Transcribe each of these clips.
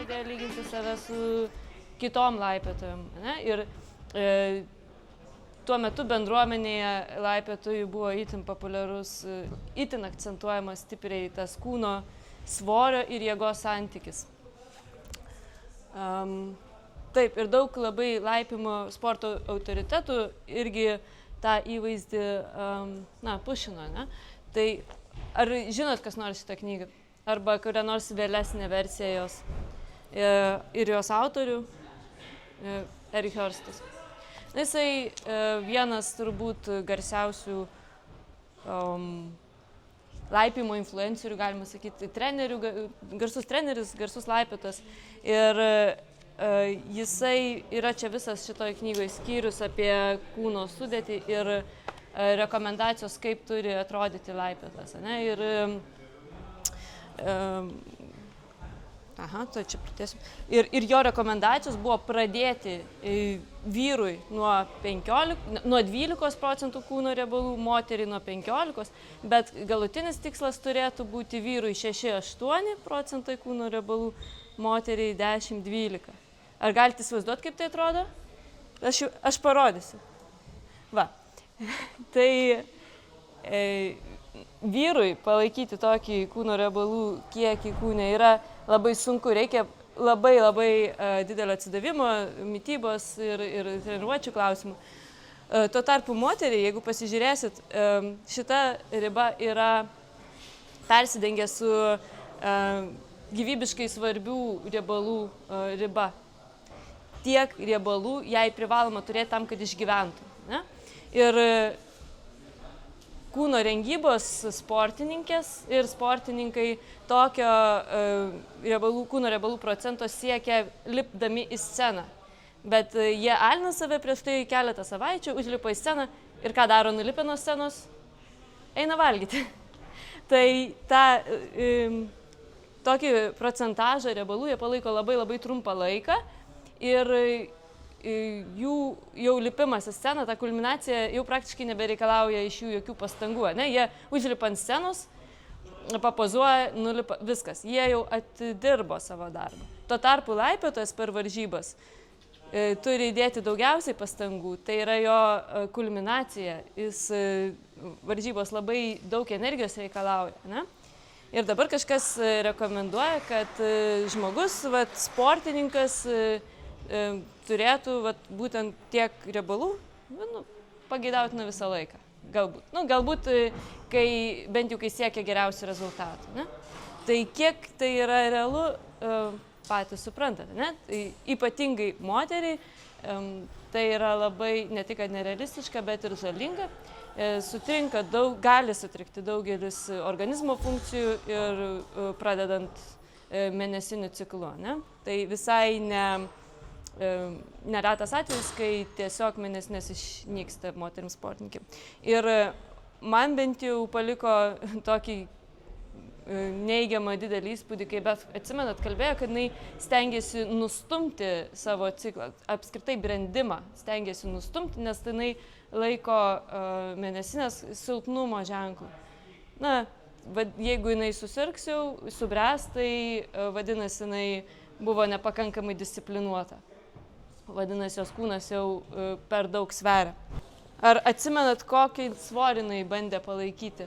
Idėja lyginti save su kitom laipiotojom. Ne? Ir tuo metu bendruomenėje laipiotojų buvo itin populiarus, itin akcentuojamas stipriai tas kūno svorio ir jėgos santykis. Taip, ir daug labai laipimo sporto autoritetų irgi tą įvaizdį pušino. Ne? Tai ar žinot, kas nors šitą knygą? Arba kurią nors vėlesnę versiją jos? Ir jos autorių, Erik Horstas. Jisai vienas turbūt garsiausių laipimo influencerių, galima sakyti, trenerių, garsus treneris, garsus laipiotas. Ir jisai yra čia visas šitoje knygoje skyrius apie kūno sudėtį ir rekomendacijos, kaip turi atrodyti laipiotas. Ne? Ir tai čia pratęsiu. Ir jo rekomendacijos buvo pradėti vyrui nuo 12% kūno riebalų, moteriai nuo 15%, bet galutinis tikslas turėtų būti vyrui 6-8% kūno riebalų, moteriai 10-12%. Ar galite įsivaizduoti, kaip tai atrodo? Aš parodysiu. Va. Tai vyrui palaikyti tokį kūno riebalų kiekį kūne yra labai sunku, reikia labai didelio atsidavimo, mitybos ir treniruočių klausimų. Tuo tarpu moteriai, jeigu pasižiūrėsit, šita riba yra persidengia su gyvybiškai svarbių riebalų riba. Tiek riebalų jai privaloma turėti tam, kad išgyventų. Ne? Ir kūno rengybos sportininkės ir sportininkai tokio kūno riebalų procento siekia lipdami į sceną. Bet jie alina save prieš tai keletą savaičių, užlipa į sceną ir ką daro nulipę nuo scenos? Eina valgyti. Tai tokį procentažą riebalų jie palaiko labai trumpą laiką ir jų jau lipimas į sceną, ta kulminacija jau praktiškai nebereikalauja iš jų jokių pastangų. Ne? Jie užlipa ant scenos, papozuoja, nulipa, viskas. Jie jau atidirbo savo darbą. Tuo tarpu laipiotojas per varžybas turi įdėti daugiausiai pastangų, tai yra jo kulminacija. Varžybos labai daug energijos reikalauja. Ne? Ir dabar kažkas rekomenduoja, kad žmogus, sportininkas, turėtų būtent tiek riebalų pageidautina visą laiką. Galbūt bent jau kai siekia geriausių rezultatų. Ne? Tai kiek tai yra realu, patys suprantate. Ne? Tai ypatingai moteriai tai yra labai ne tik nerealistiška, bet ir žalinga. Gali sutrikti daugelis organizmo funkcijų ir pradedant mėnesiniu ciklu. Ne? Tai visai neretas atvejis, kai tiesiog mėnesinės išnyksta moterims sportininkėm. Ir man bent jau paliko tokį neigiamą didelį įspūdį, kai atsimenat, kalbėjo, kad jinai stengiasi nustumti savo ciklą, apskritai brendimą stengiasi nustumti, nes jinai laiko mėnesinės silpnumo ženklų. Jeigu jinai susirgs jau, subręs, tai vadinasi, jinai buvo nepakankamai disciplinuota. Vadinasi, jos kūnas jau per daug sveria. Ar atsimenat, kokį svorį jinai bandė palaikyti?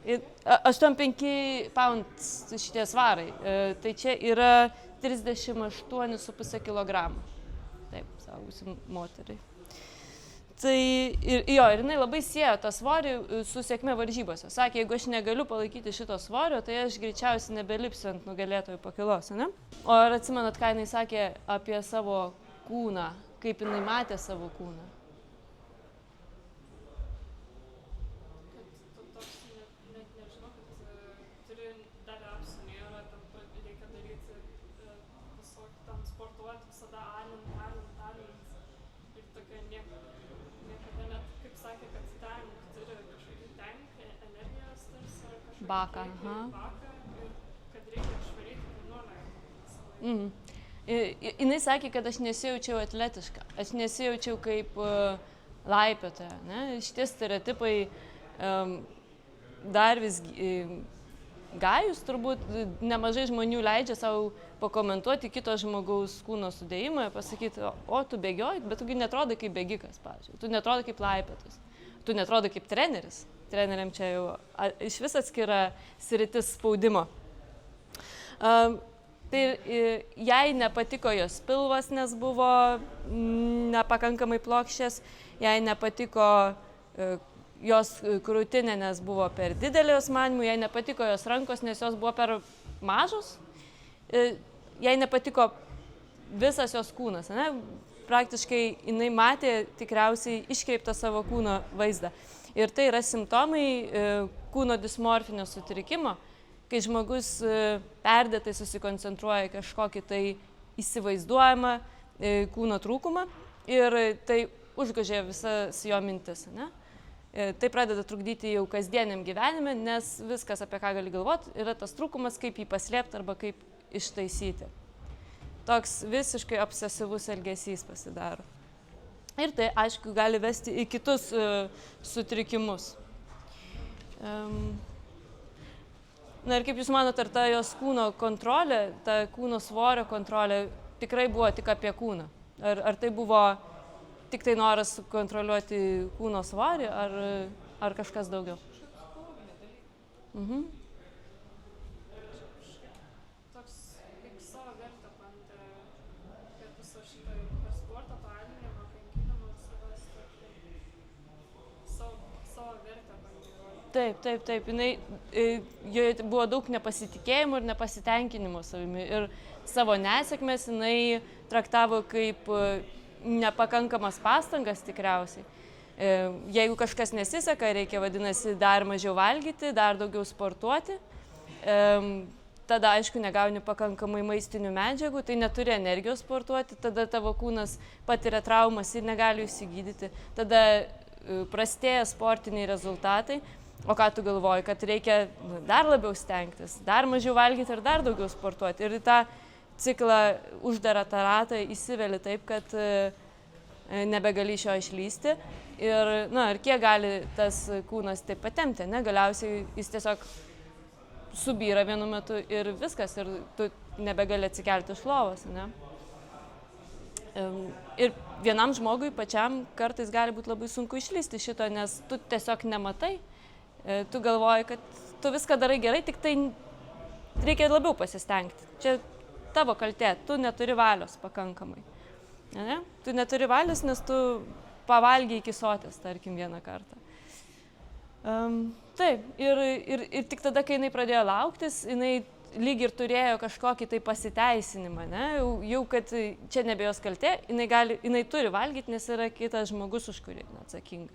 85 pounds šitie svarai. Tai čia yra 38,5 kg. Taip, saugusi moteriai. Tai ir jinai labai siejo tą svorį su sėkme varžybose. Sakė, jeigu aš negaliu palaikyti šito svorio, tai aš greičiausiai nebelipsiu ant nugalėtojų pakylos. Ne? O ar atsimenat, ką jinai sakė apie savo kūną, kaip jinai matė savo kūną? Baką. Kad reikia švaryti kūnuolę. Jinai sakė, kad aš nesijaučiau atletiška, aš nesijaučiau kaip laipiotoja. Šitie stereotipai dar vis gajus, turbūt nemažai žmonių leidžia savo pakomentuoti kito žmogaus kūno sudėjimą, pasakyti, o tu bėgioji, bet tugi netrodai kaip bėgikas, pavyzdžiui, tu netrodai kaip laipėtus, tu netrodai kaip treneris. Treneriam čia jau iš vis atskira sritis spaudimo. Tai jai nepatiko jos pilvas, nes buvo nepakankamai plokščias, jai nepatiko jos krūtinė, nes buvo per didelė jos manimų, jai nepatiko jos rankos, nes jos buvo per mažos, jai nepatiko visas jos kūnas, ne? Praktiškai jinai matė tikriausiai iškreiptą savo kūno vaizdą. Ir tai yra simptomai kūno dismorfinio sutrikimo, kai žmogus perdėtai susikoncentruoja kažkokį tai įsivaizduojamą kūno trūkumą ir tai užgožė visas jo mintis. Ne? Tai pradeda trukdyti jau kasdieniam gyvenime, nes viskas, apie ką gali galvoti, yra tas trūkumas, kaip jį paslėpti arba kaip ištaisyti. Toks visiškai obsesyvus elgesys pasidaro. Ir tai, aišku, gali vesti į kitus sutrikimus. Na ir kaip Jūs manote, ar ta jos kūno kontrolė, ta kūno svorio kontrolė tikrai buvo tik apie kūną? Ar tai buvo tik tai noras kontroliuoti kūno svorį, ar kažkas daugiau? Toks kaip savo vertę bandė per visą šitą per sportą, to alinimą, kankinimą, savo vertę bandė. Taip. Joje buvo daug nepasitikėjimo ir nepasitenkinimo savimi. Ir savo nesėkmės jinai traktavo kaip nepakankamas pastangas tikriausiai. Jeigu kažkas nesiseka, reikia, vadinasi, dar mažiau valgyti, dar daugiau sportuoti. Tada, aišku, negauni pakankamai maistinių medžiagų, tai neturi energijos sportuoti, tada tavo kūnas patiria traumas ir negali išsigydyti. Tada prastėja sportiniai rezultatai. O ką tu galvoji, kad reikia dar labiau stengtis, dar mažiau valgyti ir dar daugiau sportuoti. Ir tą ciklą uždarą tą ratą įsiveli taip, kad nebegali iš jo išlysti. Ir kiek gali tas kūnas taip patempti, ne? Galiausiai jis tiesiog subyra vienu metu ir viskas, ir tu nebegali atsikelti iš lovos. Ne? Ir vienam žmogui pačiam kartais gali būti labai sunku išlysti šito, nes tu tiesiog nematai. Tu galvoji, kad tu viską darai gerai, tik tai reikia labiau pasistengti. Čia tavo kaltė, tu neturi valios pakankamai. Ne? Tu neturi valios, nes tu pavalgiai iki soties, tarkim, vieną kartą. Taip, ir tik tada, kai jinai pradėjo lauktis, jinai lyg ir turėjo kažkokį tai pasiteisinimą, ne? Jau kad čia nebe jos kaltė, jinai turi valgyti, nes yra kitas žmogus, už kurį atsakinga.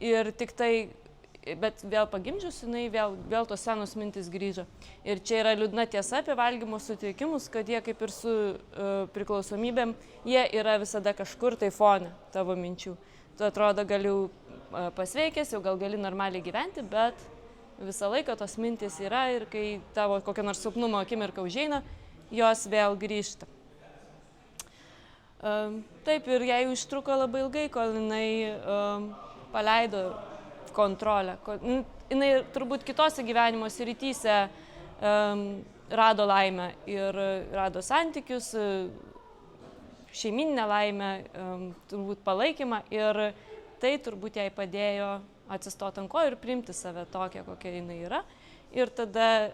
Ir tik tai, bet vėl pagimdžius, jinai vėl tos senos mintis grįžo. Ir čia yra liūdna tiesa apie valgymo sutrikimus, kad jie kaip ir su priklausomybėm, jie yra visada kažkur tai fone tavo minčių. Tu atrodo, galiu pasveikęs, jau gal gali normaliai gyventi, bet visą laiką tos mintis yra ir kai tavo kokia nors silpnumo akimirka užeina, jos vėl grįžta. Taip, ir jai užtruko labai ilgai, kol jinai paleido kontrolę. Jinai turbūt kitose gyvenimo srityse rado laimę ir rado santykius, šeimyninę laimę, turbūt palaikymą ir tai turbūt jai padėjo atsistoti ant kojų ir priimti save tokią, kokia jinai yra. Ir tada,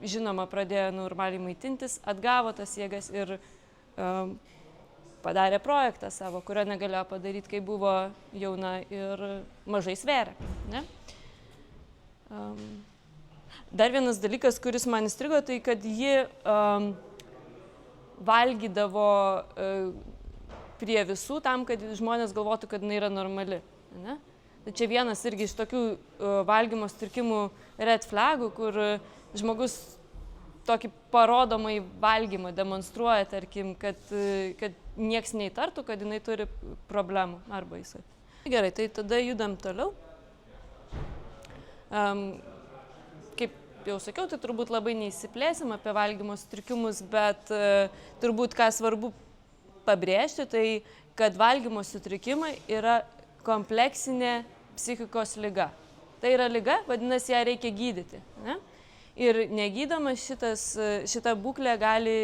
žinoma, pradėjo normaliai maitintis, atgavo tas jėgas ir padarė projektą savo, kurio negalėjo padaryti, kai buvo jauna ir mažai sveria. Ne? Dar vienas dalykas, kuris man įstrigo, tai kad ji valgydavo prie visų tam, kad žmonės galvotų, kad jinai yra normali. Ne? Tai čia vienas irgi iš tokių valgymo sutrikimų red flagų, kur žmogus tokį parodomai valgymą demonstruoja, tarkim, kad nieks neįtartų, kad jinai turi problemų arba jisai. Gerai, tai tada judam toliau. Kaip jau sakiau, tai turbūt labai neįsiplėsim apie valgymo sutrikimus, bet turbūt ką svarbu pabrėžti, tai kad valgymo sutrikimai yra kompleksinė psichikos liga. Tai yra liga, vadinasi, ją reikia gydyti. Ne? Ir negydoma šita būklė gali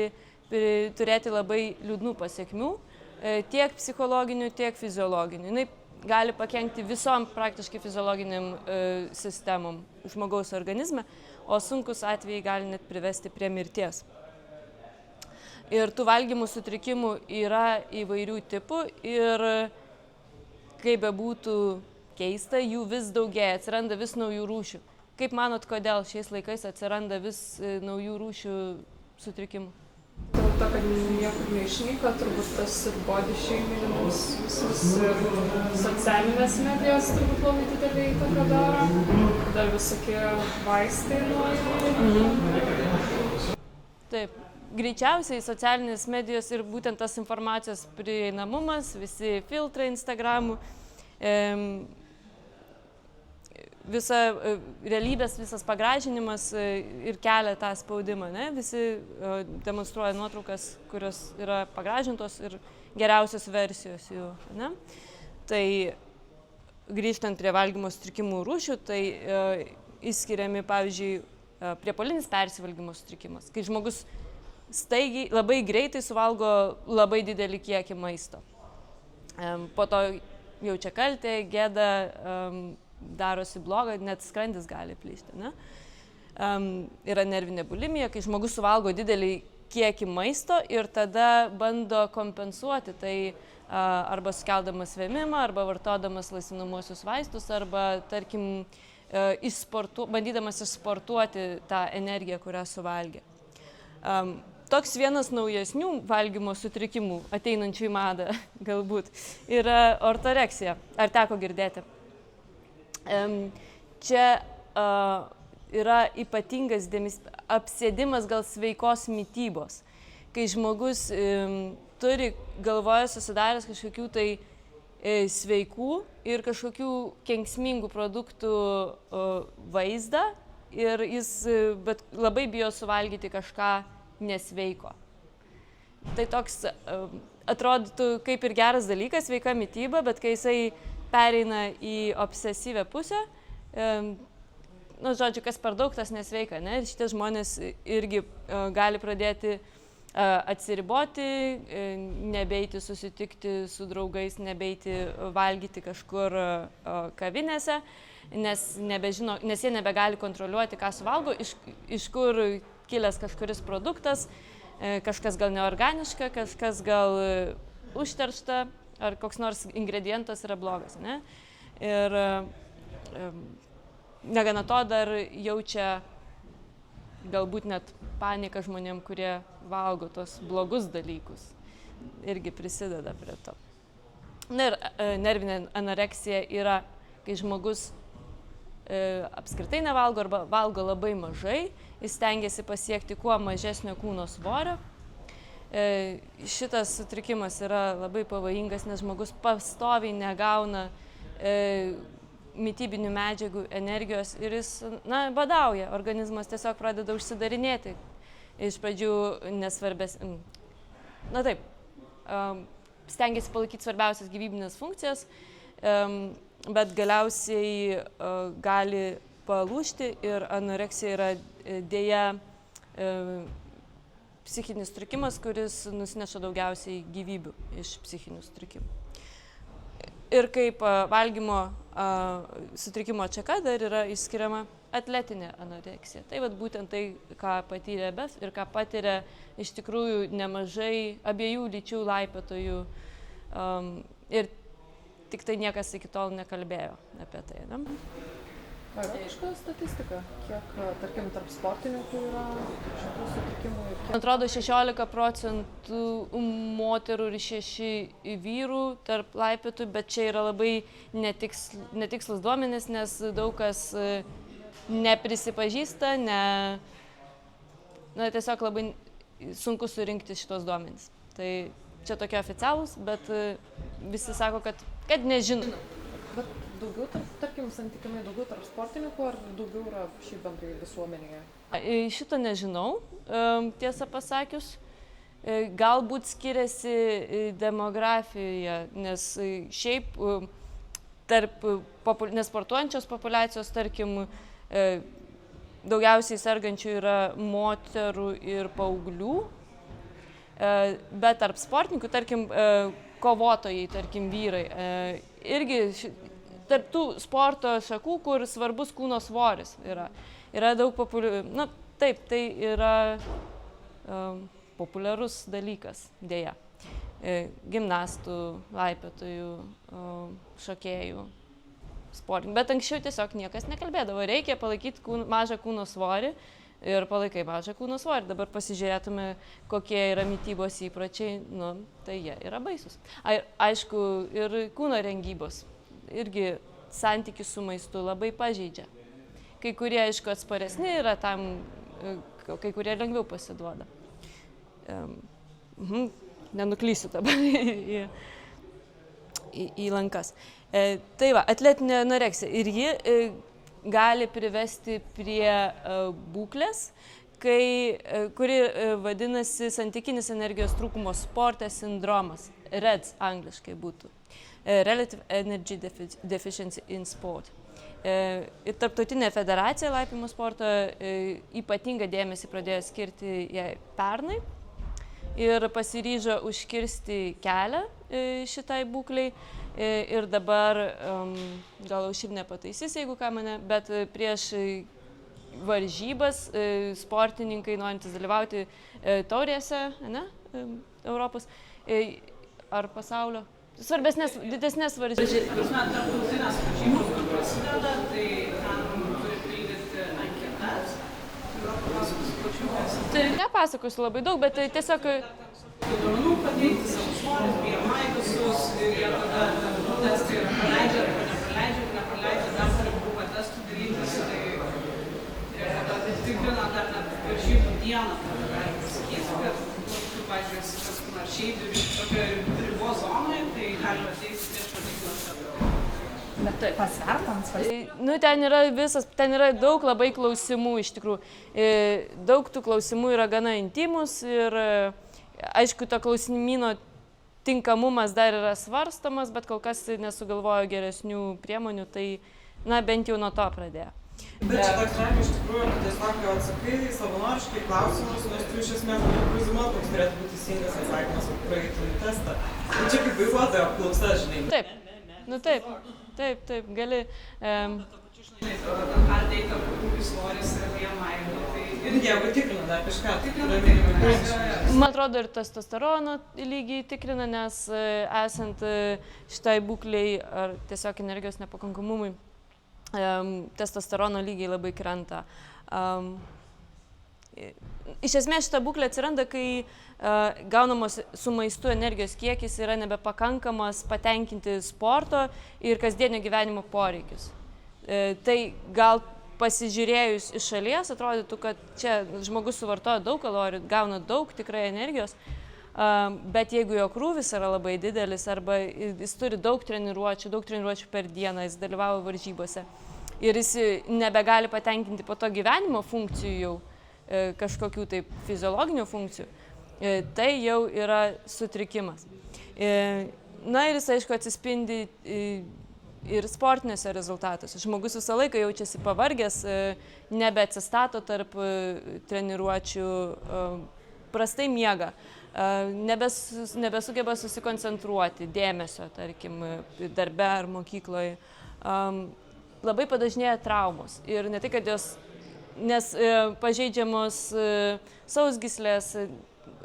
turėti labai liūdnų pasiekmių, tiek psichologinių, tiek fiziologinių. Jis gali pakenkti visom praktiškai fiziologiniam sistemom žmogaus organizme, o sunkus atvejai gali net privesti prie mirties. Ir tų valgymo sutrikimų yra įvairių tipų ir kaip bebūtų keista, jų vis daugėja, atsiranda vis naujų rūšių. Kaip manot, kodėl šiais laikais atsiranda vis naujų rūšių sutrikimų? Dėl to, kad niekur neišnyko, turbūt tas ir body shaminimas, visos socialinės medijos turbūt labai didelį įtaką daro, dar visokie vaistai nuo. Taip, greičiausiai socialinės medijos ir būtent tas informacijos prieinamumas, visi filtrai Instagramų, visa realybės, visas pagražinimas ir kelia tą spaudimą. Ne? Visi demonstruoja nuotraukas, kurios yra pagražintos ir geriausios versijos jų. Ne? Tai grįžtant prie valgymo sutrikimų rūšių, tai išskiriami, pavyzdžiui, priepuolinis persivalgymo sutrikimas, kai žmogus staigiai, labai greitai suvalgo labai didelį kiekį maisto. Po to jaučia kaltę, gėdą, darosi bloga, net skrandis gali plyšti. Ne? Yra nervinė bulimija, kai žmogus suvalgo didelį kiekį maisto ir tada bando kompensuoti tai arba sukeldamas vėmimą, arba vartodamas laisvinamuosius vaistus, arba, tarkim, bandydamas išsportuoti tą energiją, kurią suvalgė. Toks vienas naujesnių valgymo sutrikimų, ateinančių į madą galbūt, yra ortoreksija. Ar teko girdėti? Čia yra ypatingas apsėdimas gal sveikos mitybos, kai žmogus turi galvoje susidaręs kažkokių tai sveikų ir kažkokių kenksmingų produktų vaizdą ir jis labai bijo suvalgyti kažką nesveiko. Tai toks atrodytų kaip ir geras dalykas, sveika mityba, bet kai jisai pereina į obsesyvę pusę, žodžiu, kas per daug, tas nesveika, ne? Ir šitie žmonės irgi gali pradėti atsiriboti, nebeiti susitikti su draugais, nebeiti valgyti kažkur kavinėse, nes jie nebegali kontroliuoti, ką suvalgo, iš kur kilęs kažkuris produktas, kažkas gal neorganiška, kažkas gal užteršta, ar koks nors ingredientas yra blogas. Ne? Ir negana to dar jaučia galbūt net paniką žmonėm, kurie valgo tos blogus dalykus. Irgi prisideda prie to. Na ir nervinė anoreksija yra, kai žmogus apskritai nevalgo arba valgo labai mažai, jis stengiasi pasiekti kuo mažesnio kūno svorio. Šitas sutrikimas yra labai pavojingas, nes žmogus pastoviai negauna mitybinių medžiagų, energijos ir jis badauja, organizmas tiesiog pradeda užsidarinėti. Iš pradžių nesvarbės, stengiasi palaikyti svarbiausias gyvybinės funkcijas, bet galiausiai gali palūžti ir anoreksija yra dėja psichinis sutrikimas, kuris nusineša daugiausiai gyvybių iš psichinių sutrikimų. Ir kaip valgymo sutrikimo atšaka dar yra išskiriama atletinė anoreksija. Tai būtent tai, ką patyrė Beth ir ką patiria iš tikrųjų nemažai abiejų lyčių laipiotojų ir tik tai niekas iki tol nekalbėjo apie tai. Ne? Ar aišku statistika, kiek, tarkim, tarp sportininkų yra šitų sutrikimų? Man atrodo, 16% moterų ir 6 vyrų tarp laipiotojų, bet čia yra labai netikslus duomenys, nes daug kas neprisipažįsta, tiesiog labai sunku surinkti šitos duomenys. Tai čia tokie oficialūs, bet visi sako, kad nežino. Bet daugiau, tarkim, santykinai daugiau tarp sportininkų ar daugiau yra šiaip bendrai visuomenėje? Šito nežinau, tiesą pasakius. Galbūt skiriasi demografija, nes šiaip tarp nesportuojančios populiacijos, tarkim, daugiausiai sergančių yra moterų ir paauglių, bet tarp sportininkų, tarkim, kovotojai, tarkim, vyrai, irgi tarp tų sporto šakų, kur svarbus kūno svoris yra daug populiarių, taip, tai yra populiarus dalykas, dėja. Gimnastų, laipiotojų, šokėjų, sportininkų. Bet anksčiau tiesiog niekas nekalbėdavo. Reikia palaikyti mažą kūno svorį ir palaikai mažą kūno svorį. Dabar pasižiūrėtume, kokie yra mitybos įpročiai, tai jie yra baisus. Aišku, ir kūno rengybos. Irgi santykis su maistu labai pažeidžia. Kai kurie, aišku, atsparesni yra tam, kai kurie lengviau pasiduoda. Nenuklysiu dabar į lankas. Tai va, atletinė anoreksija ir ji gali privesti prie būklės, kuri vadinasi santykinis energijos trūkumo sporte sindromas, REDS angliškai būtų, Relative Energy Deficiency in Sport. Ir Tarptautinė federacija laipiojimo sporto ypatingą dėmesį pradėjo skirti jai pernai ir pasiryžo užkirsti kelią šitai būklei. Ir dabar, gal Aušrinė nepataisys, jeigu ką mane, bet prieš varžybas sportininkai norintys dalyvauti taurėse, Europos ar pasaulio, didesnės varžybos. Tarptautinės varžybos, kur prasideda, tai ten turi pildyti anketas. Tai nepasakosiu labai daug, bet tiesiog... Duomenų pateikti savo svorius, BMI visus ir jie tada testai yra praleidžia arba nepraleidžia, dar turi buvo testų darytis, tai tada tikrina dar net varžybų dieną, tada gali pasakyti, kad tu, pavyzdžiui, esi kažkur ar šiaip tokioje ribos zonoje, tai gali ateiti prieš patiklą. Bet tai pasvertams? Ten yra daug labai klausimų iš tikrųjų. Daug tų klausimų yra gana intimus ir aišku, to klausimyno tinkamumas dar yra svarstomas, bet kol kas nesugalvojo geresnių priemonių, tai bent jau nuo to pradėjo. Bet čia toks reikia iš tikrųjų, kad tiesiog jau atsakai savanoriškai klausimus, nes tu iš esmės preziumuot, koks turėtų būti teisingas atsakymas, kad praeitum testą. Tai čia kaip vairuotojo apklausa, žinai. Taip, gali... Ar teika kokius svoris ir BMI, tai... Ir jeigu tikrina dar kažką, Man atrodo, ir testosterono lygiai tikrina, nes esant šitai būkliai ar tiesiog energijos nepakankamumui, testosterono lygiai labai krenta. Iš esmės šita būklė atsiranda, kai gaunamos su maistu energijos kiekis yra nebepakankamas patenkinti sporto ir kasdienio gyvenimo poreikius. Tai gal pasižiūrėjus iš šalies atrodytų, kad čia žmogus suvartoja daug kalorijų, gauna daug tikrai energijos, bet jeigu jo krūvis yra labai didelis arba jis turi daug treniruočių per dieną, jis dalyvauja varžybose ir jis nebegali patenkinti po to gyvenimo funkcijų jau, kažkokių taip fiziologinių funkcijų, tai jau yra sutrikimas. Na ir jis, aišku, atsispindi ir sportiniuose rezultatuose. Žmogus visą laiką jaučiasi pavargęs, nebeatsistato tarp treniruočių, prastai miega, nebesugeba susikoncentruoti dėmesio, tarkim, darbe ar mokykloje. Labai padažnėja traumos ir ne tik, kad jos, nes pažeidžiamos sausgyslės,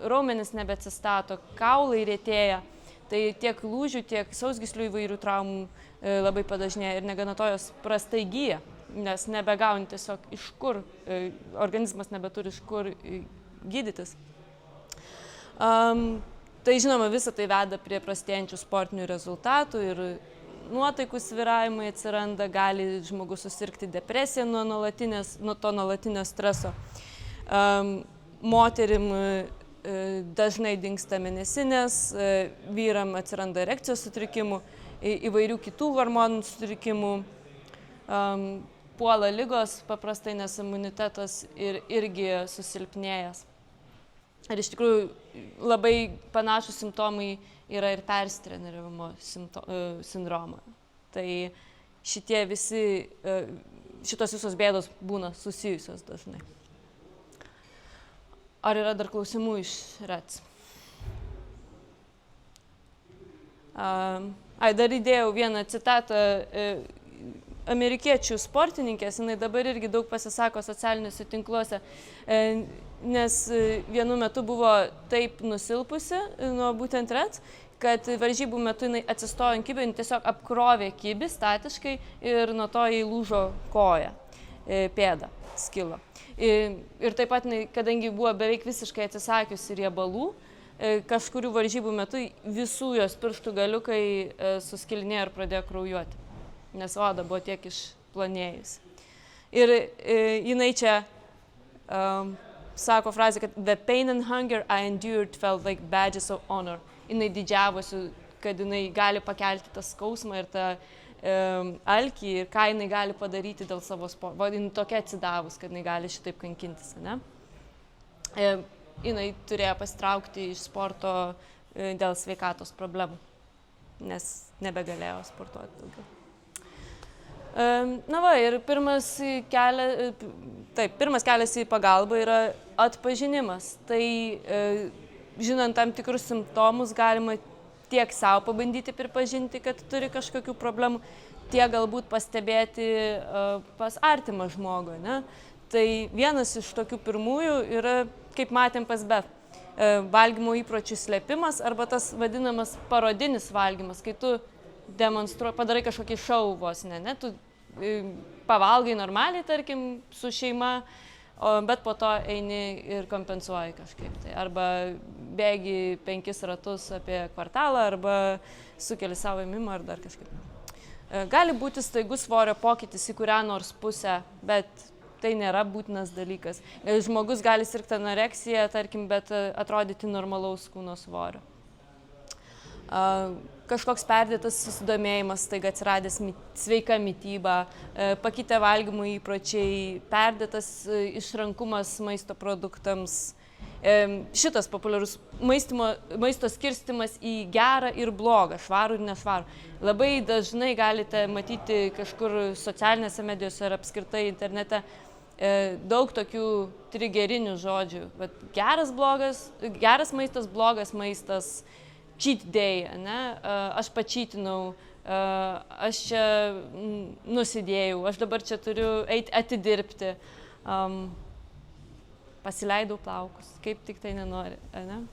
raumenys nebeatsistato, kaulai retėja, tai tiek lūžių, tiek sausgyslių įvairių traumų labai padažnėja ir negana to jos prastai gyja, nes nebegauni tiesiog iš kur, organizmas nebeturi iš kur gydytis. Tai žinoma, visa tai veda prie prastėjančių sportinių rezultatų ir nuotaikų svyravimai atsiranda, gali žmogus susirgti depresiją nuo to nuolatinio streso. Moterim dažnai dingsta mėnesinės, vyram atsiranda erekcijos sutrikimų, įvairių kitų hormonų sutrikimų, puola ligos paprastai, nes imunitetas irgi susilpnėjęs. Ir iš tikrųjų labai panašus simptomai yra ir persitreniravimo sindromo. Tai šitos visos bėdos būna susijusios dažnai. Ar yra dar klausimų iš REC? Dar įdėjau vieną citatą amerikiečių sportininkės, jinai dabar irgi daug pasisako socialiniuose tinkluose, nes vienu metu buvo taip nusilpusi nuo būtent REC, kad varžybų metu jinai atsistojo ant kibio, jinai tiesiog apkrovė kibį statiškai ir nuo to jai lūžo koja, pėda skilo. Ir taip pat, kadangi buvo beveik visiškai atsisakiusi riebalų, kažkurių varžybų metu visų jos pirštų galiukai suskilinėjo ir pradėjo kraujuoti, nes oda buvo tiek išplanėjusi. Ir jinai čia sako frazę, kad the pain and hunger I endured felt like badges of honor. Jinai didžiavosi, kad jinai gali pakelti tą skausmą ir tą alkį ir ką jinai gali padaryti dėl savo sporto. Jinai tokia atsidavus, kad jinai gali šitaip kankintis, ne? Jinai turėjo pasitraukti iš sporto dėl sveikatos problemų, nes nebegalėjo sportuoti daugiau. Ir pirmas kelias į pagalbą yra atpažinimas. Tai žinant tam tikrus simptomus galima tiek savo pabandyti pripažinti, kad turi kažkokių problemų, tiek galbūt pastebėti pas artimą žmogų, ne? Tai vienas iš tokių pirmųjų yra, kaip matėm pas BEF, valgymo įpročių slėpimas arba tas vadinamas parodinis valgymas, kai tu padarai kažkokį šou vos, ne? Tu pavalgai normaliai, tarkim, su šeima, bet po to eini ir kompensuoji kažkaip. Tai arba bėgi 5 ratus apie kvartalą, arba sukeli savo ėmimą, ar dar kažkaip. Gali būti staigus svorio pokytis į kurią nors pusę, bet tai nėra būtinas dalykas. Žmogus gali sirgti anoreksiją, tarkim, bet atrodyti normalaus kūno svorio. Kažkoks perdėtas susidomėjimas, staiga atsiradęs sveika mityba, pakitę valgymo įpročiai, perdėtas išrankumas maisto produktams. Šitas populiarus maisto skirstymas į gerą ir blogą, švarų ir nešvarų. Labai dažnai galite matyti kažkur socialinėse medijose ar apskritai internete daug tokių trigerinių žodžių. Geras maistas, blogas maistas, cheat day, ne? Aš pačytinau, aš čia nusidėjau, aš dabar čia turiu eiti atidirbti, pasileidau plaukus, kaip tik tai nenori, ne?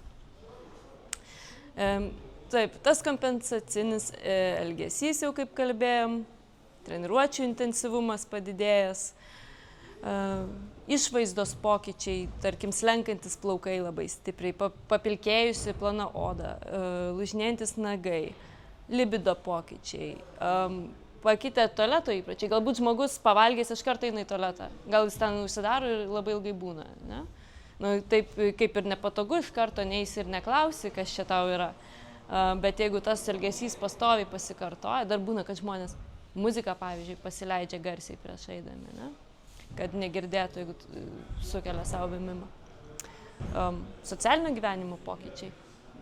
Taip, tas kompensacinis elgesys, jau kaip kalbėjom, treniruočių intensyvumas padidėjęs, išvaizdos pokyčiai, tarkim, slenkantis plaukai labai stipriai, papilkėjusi plona oda, lūžinėjantis nagai, libido pokyčiai, pakitę tualeto įpročiai. Galbūt žmogus pavalgęs iš karto eina į tualetą, gal jis ten užsidaro ir labai ilgai būna, ne? Taip kaip ir nepatogu, iš karto neisi ir neklausi, kas čia tau yra. Bet jeigu tas elgesys pastoviai pasikartoja, dar būna, kad žmonės muziką, pavyzdžiui, pasileidžia garsiai prieš eidami, ne? Kad negirdėtų, jeigu sukelia savo vėmimą. Socialinio gyvenimo pokyčiai.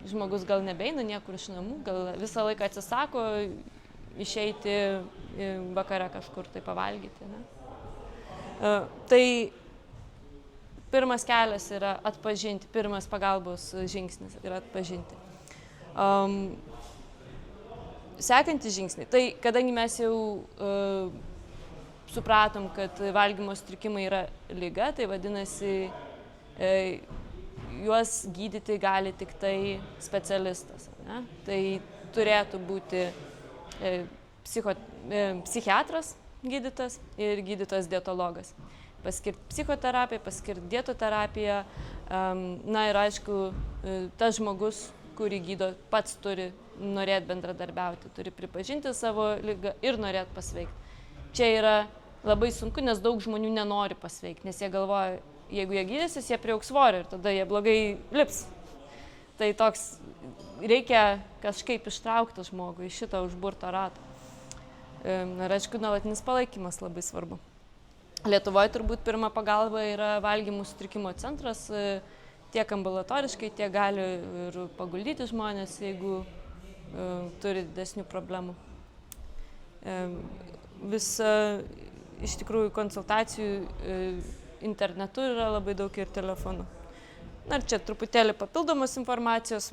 Žmogus gal nebeina niekur iš namų, gal visą laiką atsisako išeiti vakare kažkur tai pavalgyti. Ne? Tai pirmas kelias yra atpažinti, pirmas pagalbos žingsnis yra atpažinti. Sekantis žingsniai. Tai kadangi mes jau supratom, kad valgymo sutrikimai yra liga, tai vadinasi, juos gydyti gali tik tai specialistas. Ne? Tai turėtų būti psichiatras gydytas ir gydytojas dietologas. Paskirti psichoterapiją, paskirti dietoterapiją. Na ir aišku, tas žmogus, kurį gydo, pats turi norėti bendradarbiauti, turi pripažinti savo ligą ir norėti pasveikti. Čia yra labai sunku, nes daug žmonių nenori pasveikti, nes jie galvoja, jeigu jie gydysis, jie priaugs svorio ir tada jie blogai lips. Tai toks, reikia kažkaip ištraukti žmogų iš šitą užburtą ratą. Ir aišku, nuolatinis palaikymas labai svarbu. Lietuvoje turbūt pirma pagalba yra valgymų sutrikimo centras, tiek ambulatoriškai, tiek gali ir paguldyti žmonės, jeigu turi didesnių problemų. Visa iš tikrųjų konsultacijų internetu yra labai daug ir telefonu. Na ir čia truputėlį papildomos informacijos,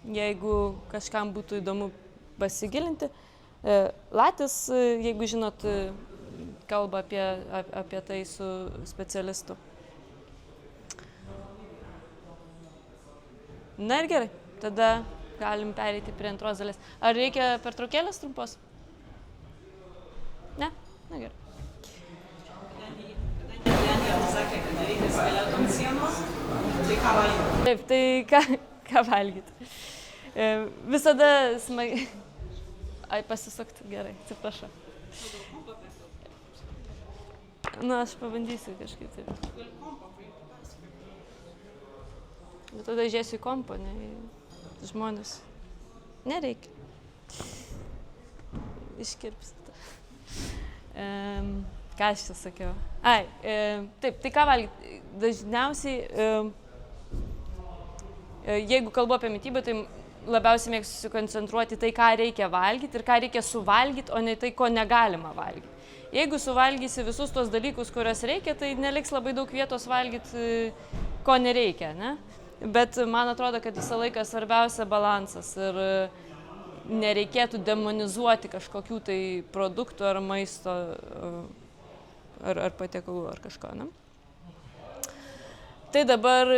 jeigu kažkam būtų įdomu pasigilinti. Latis, jeigu žinot, kalba apie tai su specialistu. Na ir gerai, tada galim pereiti prie antros dalies. Ar reikia pertraukėlės trumpos? Ne? Na gerai. Kadangi sakė, kad nereikia skeleto ant sienos, tai ką valgyti? Taip, tai ką valgyti? Visada smagiai... Ai, pasisukti, gerai, atsiprašau. Na, aš pabandysiu kažkaip taip. Bet tada žiūrėsiu į kompą, ne į žmonės. Nereikia. Iškirpsite. Ką aš čia sakiau? Ai, taip, tai ką valgyti? Dažniausiai, jeigu kalbu apie mitybą, tai labiausiai mėgstu susikoncentruoti tai, ką reikia valgyti ir ką reikia suvalgyti, o ne tai, ko negalima valgyti. Jeigu suvalgysi visus tos dalykus, kurios reikia, tai neliks labai daug vietos valgyti, ko nereikia, ne? Bet man atrodo, kad visą laiką svarbiausia balansas ir nereikėtų demonizuoti kažkokių tai produktų ar maisto ar patiekalų ar kažko, ne? Tai dabar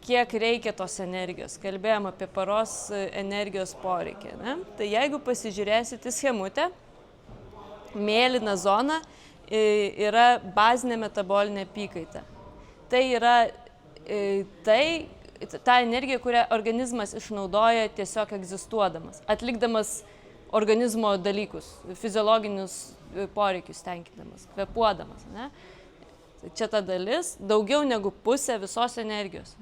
kiek reikia tos energijos. Kalbėjom apie paros energijos poreikį, ne? Tai jeigu pasižiūrėsite schemutę, mėlyna zona yra bazinė metabolinė apykaita. Tai yra ta energija, kurią organizmas išnaudoja tiesiog egzistuodamas, atlikdamas organizmo dalykus, fiziologinius poreikius tenkindamas, kvėpuodamas, ne? Čia ta dalis daugiau negu pusė visos energijos,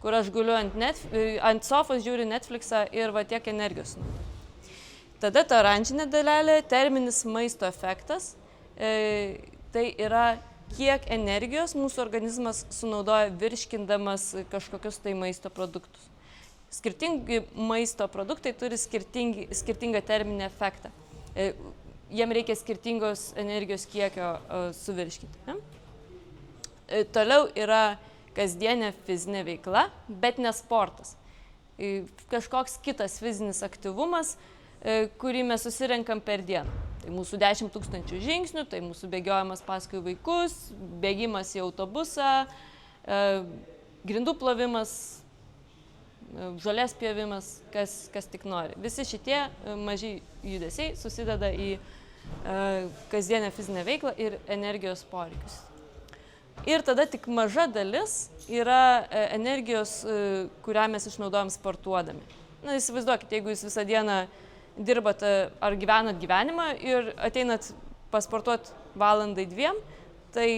kur aš guliu ant sofos, žiūriu Netflixą ir va tiek energijos. Tada ta oranžinė dalelė, terminis maisto efektas, tai yra kiek energijos mūsų organizmas sunaudoja virškindamas kažkokius tai maisto produktus. Skirtingi maisto produktai turi skirtingą terminį efektą. Jiem reikia skirtingos energijos kiekio suvirškinti. Ne? Toliau yra kasdienė fizinė veikla, bet ne sportas. Kažkoks kitas fizinis aktyvumas, kurį mes susirenkam per dieną. Tai mūsų 10 000 žingsnių, tai mūsų bėgiojimas paskui vaikus, bėgimas į autobusą, grindų plovimas, žolės pjovimas, kas tik nori. Visi šitie maži judesiai susideda į kasdienę fizinę veiklą ir energijos poreikius. Ir tada tik maža dalis yra energijos, kurią mes išnaudojam sportuodami. Na, įsivaizduokite, jeigu jūs visą dieną dirbat ar gyvenat gyvenimą ir ateinat pasportuoti 1-2 valandų, tai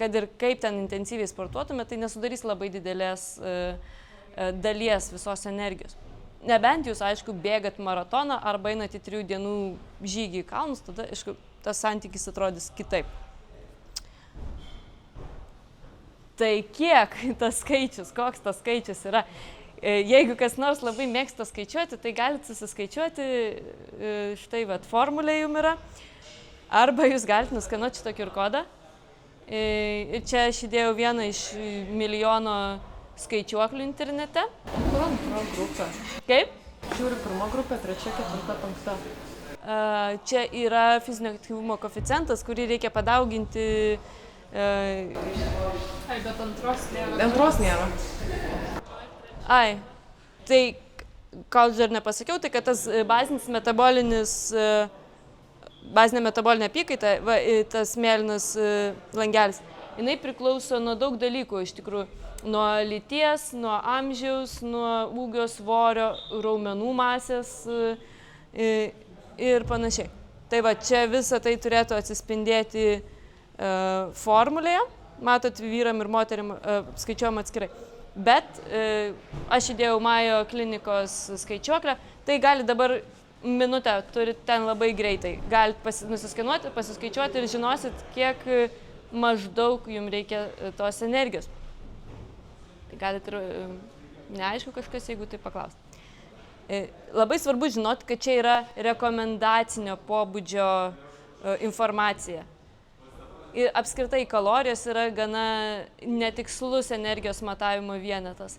kad ir kaip ten intensyviai sportuotume, tai nesudarys labai didelės dalies visos energijos. Nebent jūs, aišku, bėgat maratoną arba einat į 3 dienų žygį į kalnus, tada, aišku, tas santykis atrodys kitaip. Tai kiek tas skaičius, koks tas skaičius yra? Jeigu kas nors labai mėgsta skaičiuoti, tai galite susiskaičiuoti, štai vat, formulė jums yra, arba jūs galite nuskanuoti šitą QR kodą. Ir čia aš įdėjau vieną iš milijono skaičiuoklių internete. Kur antra grupė? Kaip? Žiūri, 1 grupė, 3, 4, 5. Čia yra fizinio aktyvumo koeficientas, kurį reikia padauginti. Ai, bet antros nėra. Antros nėra. Ai, tai, ką aš dar nepasakiau, tai kad tas bazinė metabolinė apykaita, va, tas mėlynas langelis, jinai priklauso nuo daug dalykų iš tikrųjų. Nuo lyties, nuo amžiaus, nuo ūgio, svorio, raumenų masės ir panašiai. Tai va, čia visą tai turėtų atsispindėti formulėje. Matot, vyram ir moterim skaičiuojam atskirai. Bet aš įdėjau Mayo klinikos skaičiuoklę, tai gali dabar minutę, turit ten labai greitai. Galite nusiskenuoti, pasiskaičiuoti ir žinosit, kiek maždaug jums reikia tos energijos. Tai galite ir neaišku kažkas, jeigu tai paklausti. Labai svarbu žinoti, kad čia yra rekomendacinio pobūdžio informacija. Ir apskritai kalorijos yra gana netikslus energijos matavimo vienetas.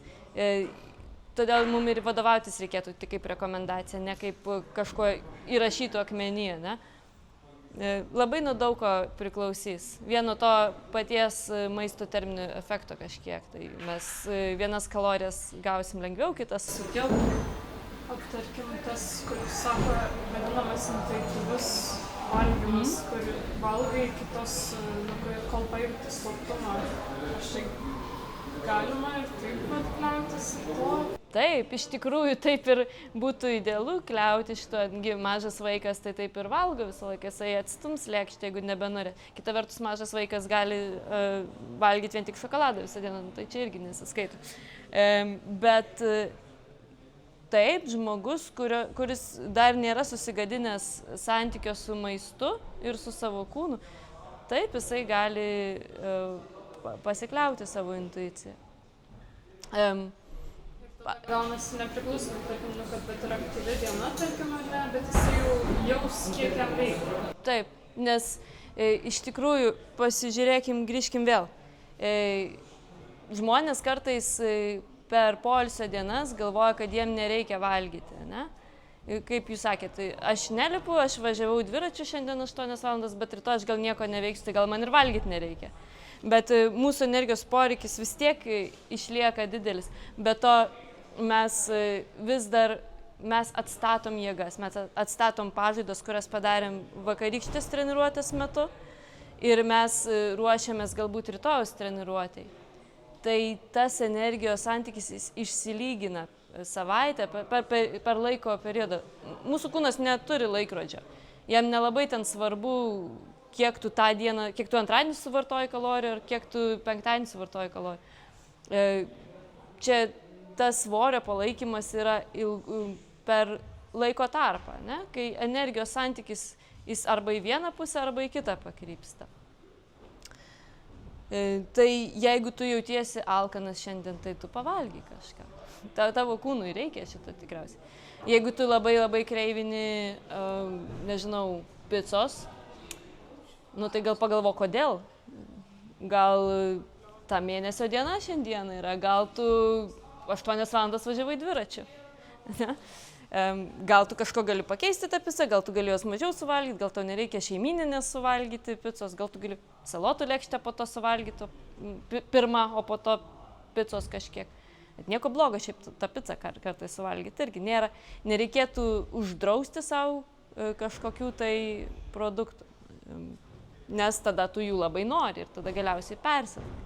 Todėl mums ir vadovautis reikėtų tik kaip rekomendacija, ne kaip kažko įrašyto akmenyje. Ne? Labai nuo daug ko priklausys. Vieno to paties maisto terminio efekto kažkiek. Tai mes vienas kalorijas gausim lengviau, kitas sunkiau. Tarkim, tas, kuris sako, vadinamas intuityvus valgymas, kur valgai kitos, kol pajauti slaptumą. Aš tai galima ir taip pat kliautis to. Taip, iš tikrųjų taip ir būtų idealu kliauti šito, mažas vaikas tai taip ir valgo visą laiką, jisai atstums lėkštę, jeigu nebenori. Kita vertus, mažas vaikas gali valgyti vien tik šokoladą visą dieną, tai čia irgi nesiskaito. Bet taip, žmogus, kuris dar nėra susigadinęs santykio su maistu ir su savo kūnu, taip, jisai gali pasikliauti savo intuiciją. Gaunasi nepriklausomai, tarkim, kad bet yra aktyvi diena, tarkim, ar ne, bet jisai jau jaus, kiek jam reikia. Taip, nes iš tikrųjų, grįžkim vėl. Žmonės kartais per poilsio dienas galvoja, kad jiem nereikia valgyti, ne? Kaip jūs sakėte, aš nelipu, aš važiavau dviračiu šiandien 8 valandas, bet rytoj aš gal nieko neveiksiu, tai gal man ir valgyti nereikia. Bet mūsų energijos poreikis vis tiek išlieka didelis. Be to mes atstatom jėgas, mes atstatom pažaidas, kurias padarėm vakarykštės treniruotės metu ir mes ruošiamės galbūt rytojus treniruotei. Tai tas energijos santykis išsilygina savaitę per laiko periodą. Mūsų kūnas neturi laikrodžio. Jam nelabai ten svarbu, kiek tu tą dieną, kiek tu antradienį suvartoji kalorijų ir kiek tu penktadienį suvartoji kalorijų. Čia tas svorio palaikymas yra per laiko tarpą, ne? Kai energijos santykis jis arba į vieną pusę, arba į kitą pakrypsta. Tai jeigu tu jautiesi alkanas šiandien, tai tu pavalgy kažką. Tavo kūnui reikia šito tikriausiai. Jeigu tu labai kreivini, nežinau, picos, nu tai gal pagalvo, kodėl. Gal ta mėnesio diena šiandieną yra, gal tu 8 valandas važiavai dviračiu. Gal tu kažko gali pakeisti tą picą, gal tu gali jos mažiau suvalgyti, gal tau nereikia šeimininės suvalgyti picos, gal tu gali salotų lėkštę po to suvalgyti pirmą, o po to picos kažkiek. Bet nieko blogo, šiaip tą pizzą kartais suvalgyti irgi nėra. Nereikėtų uždrausti savo kažkokių tai produktų, nes tada tu jų labai nori ir tada galiausiai persivalgai.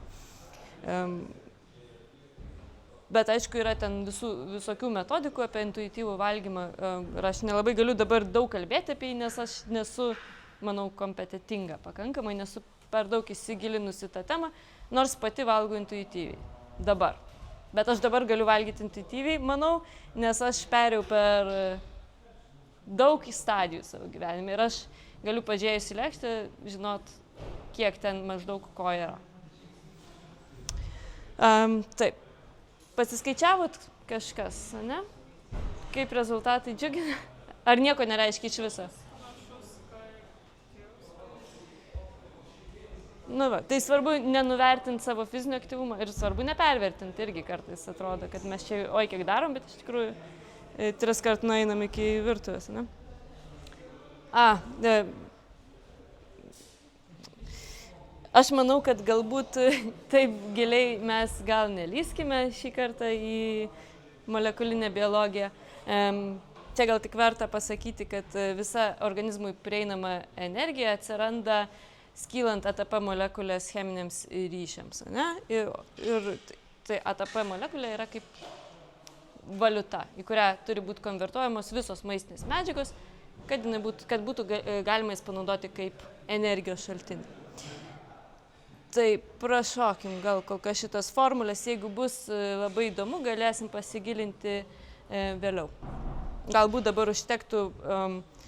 Bet aišku, yra ten visokių metodikų apie intuityvų valgymą ir aš nelabai galiu dabar daug kalbėti apie jį, nes aš nesu, manau, kompetentinga pakankamai, nesu per daug įsigilinusi tą temą, nors pati valgau intuityviai dabar. Bet aš dabar galiu valgyti intuityviai, manau, nes aš perėjau per daug stadijų savo gyvenime ir aš galiu pažiūrėjus į lėkštę žinot, kiek ten maždaug ko yra. Taip. Pasiskaičiavot kažkas, ne? Kaip rezultatai džiugina? Ar nieko nereiškia iš viso? Nu va, tai svarbu nenuvertinti savo fizinio aktyvumo ir svarbu nepervertinti irgi kartais atrodo, kad mes čia oi kiek darom, bet iš tikrųjų 3 kart nueinam iki virtuvės, ne? Aš manau, kad galbūt taip giliai mes gal nelįskime šį kartą į molekulinę biologiją. Čia gal tik verta pasakyti, kad visa organizmui prieinama energija atsiranda skylant ATP molekulės cheminiams ryšiams. Ne? Ir tai ATP molekulė yra kaip valiuta, į kurią turi būti konvertuojamos visos maistinės medžiagos, kad būtų galima jas panaudoti kaip energijos šaltinį. Tai prašokim gal kol kas šitas formulės, jeigu bus labai įdomu, galėsim pasigilinti vėliau. Galbūt dabar užtektų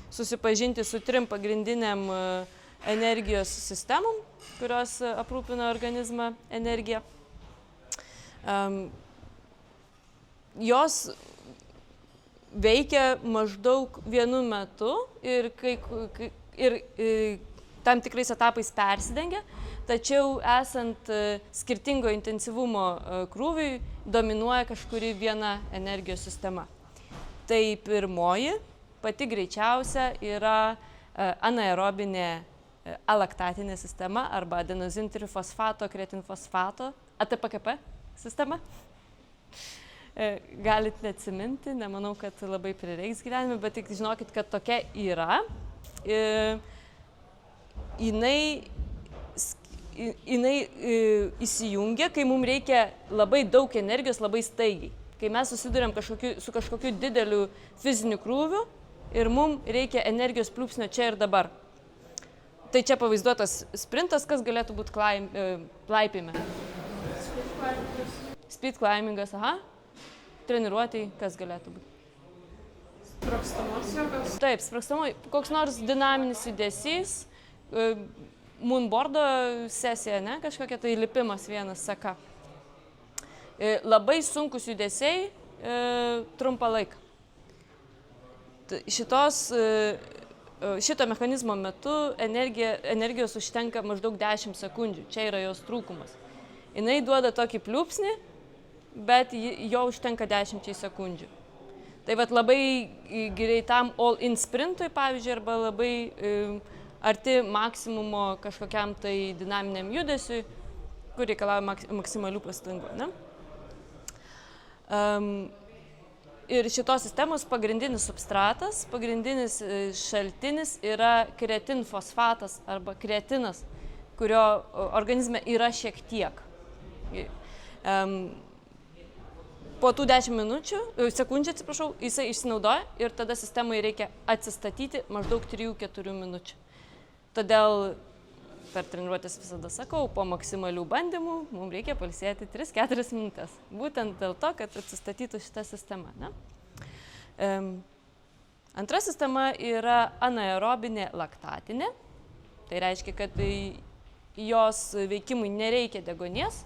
susipažinti su 3 pagrindiniam energijos sistemom, kurios aprūpina organizmą energiją. veikia maždaug vienu metu ir tam tikrais etapais persidengia, tačiau esant skirtingo intensyvumo krūviui dominuoja kažkuri viena energijos sistema. Tai pirmoji, pati greičiausia yra anaerobinė alaktatinė sistema arba adenozintrifosfato kretinfosfato ATPKP sistema. Galit neatsiminti, nemanau, kad labai prireiks gyvenime, bet tik žinokit, kad tokia yra. Jinai įsijungia, kai mums reikia labai daug energijos labai staigiai. Kai mes susiduriam su kažkokiu dideliu fiziniu krūviu ir mums reikia energijos pliūpsnio čia ir dabar. Tai čia pavaizduotas sprintas, kas galėtų būti laipime. Speed climbingas, aha. Treniruotėj, kas galėtų būti? Sprogstamos jėgos. Taip, sprogstamo, koks nors dinaminis judesys, moonboardo sesija, ne, kažkokia tai lipimas vienas seka. Labai sunkus judesiai, trumpą laiką. Šito mechanizmo metu energijos užtenka maždaug 10 sekundžių, čia yra jos trūkumas. Jinai duoda tokį pliūpsnį, bet jo užtenka 10 sekundžių. Tai vat labai greitam all-in sprintui, pavyzdžiui, arba labai arti maksimumo kažkokiam tai dinaminiam judesiui, kur reikalauja maksimalių pastangų. Ne? Ir šitos sistemos pagrindinis substratas, pagrindinis šaltinis yra kreatinfosfatas arba kreatinas, kurio organizme yra šiek tiek. Po tų 10 sekundžių, jisai išsinaudoja ir tada sistemai reikia atsistatyti maždaug 3-4 minučių. Todėl per treniruotės visada sakau, po maksimalių bandymų mums reikia pailsėti 3-4 minutės. Būtent dėl to, kad atsistatytų šita sistema. Ne? Antra sistema yra anaerobinė laktatinė. Tai reiškia, kad jos veikimui nereikia deguonies,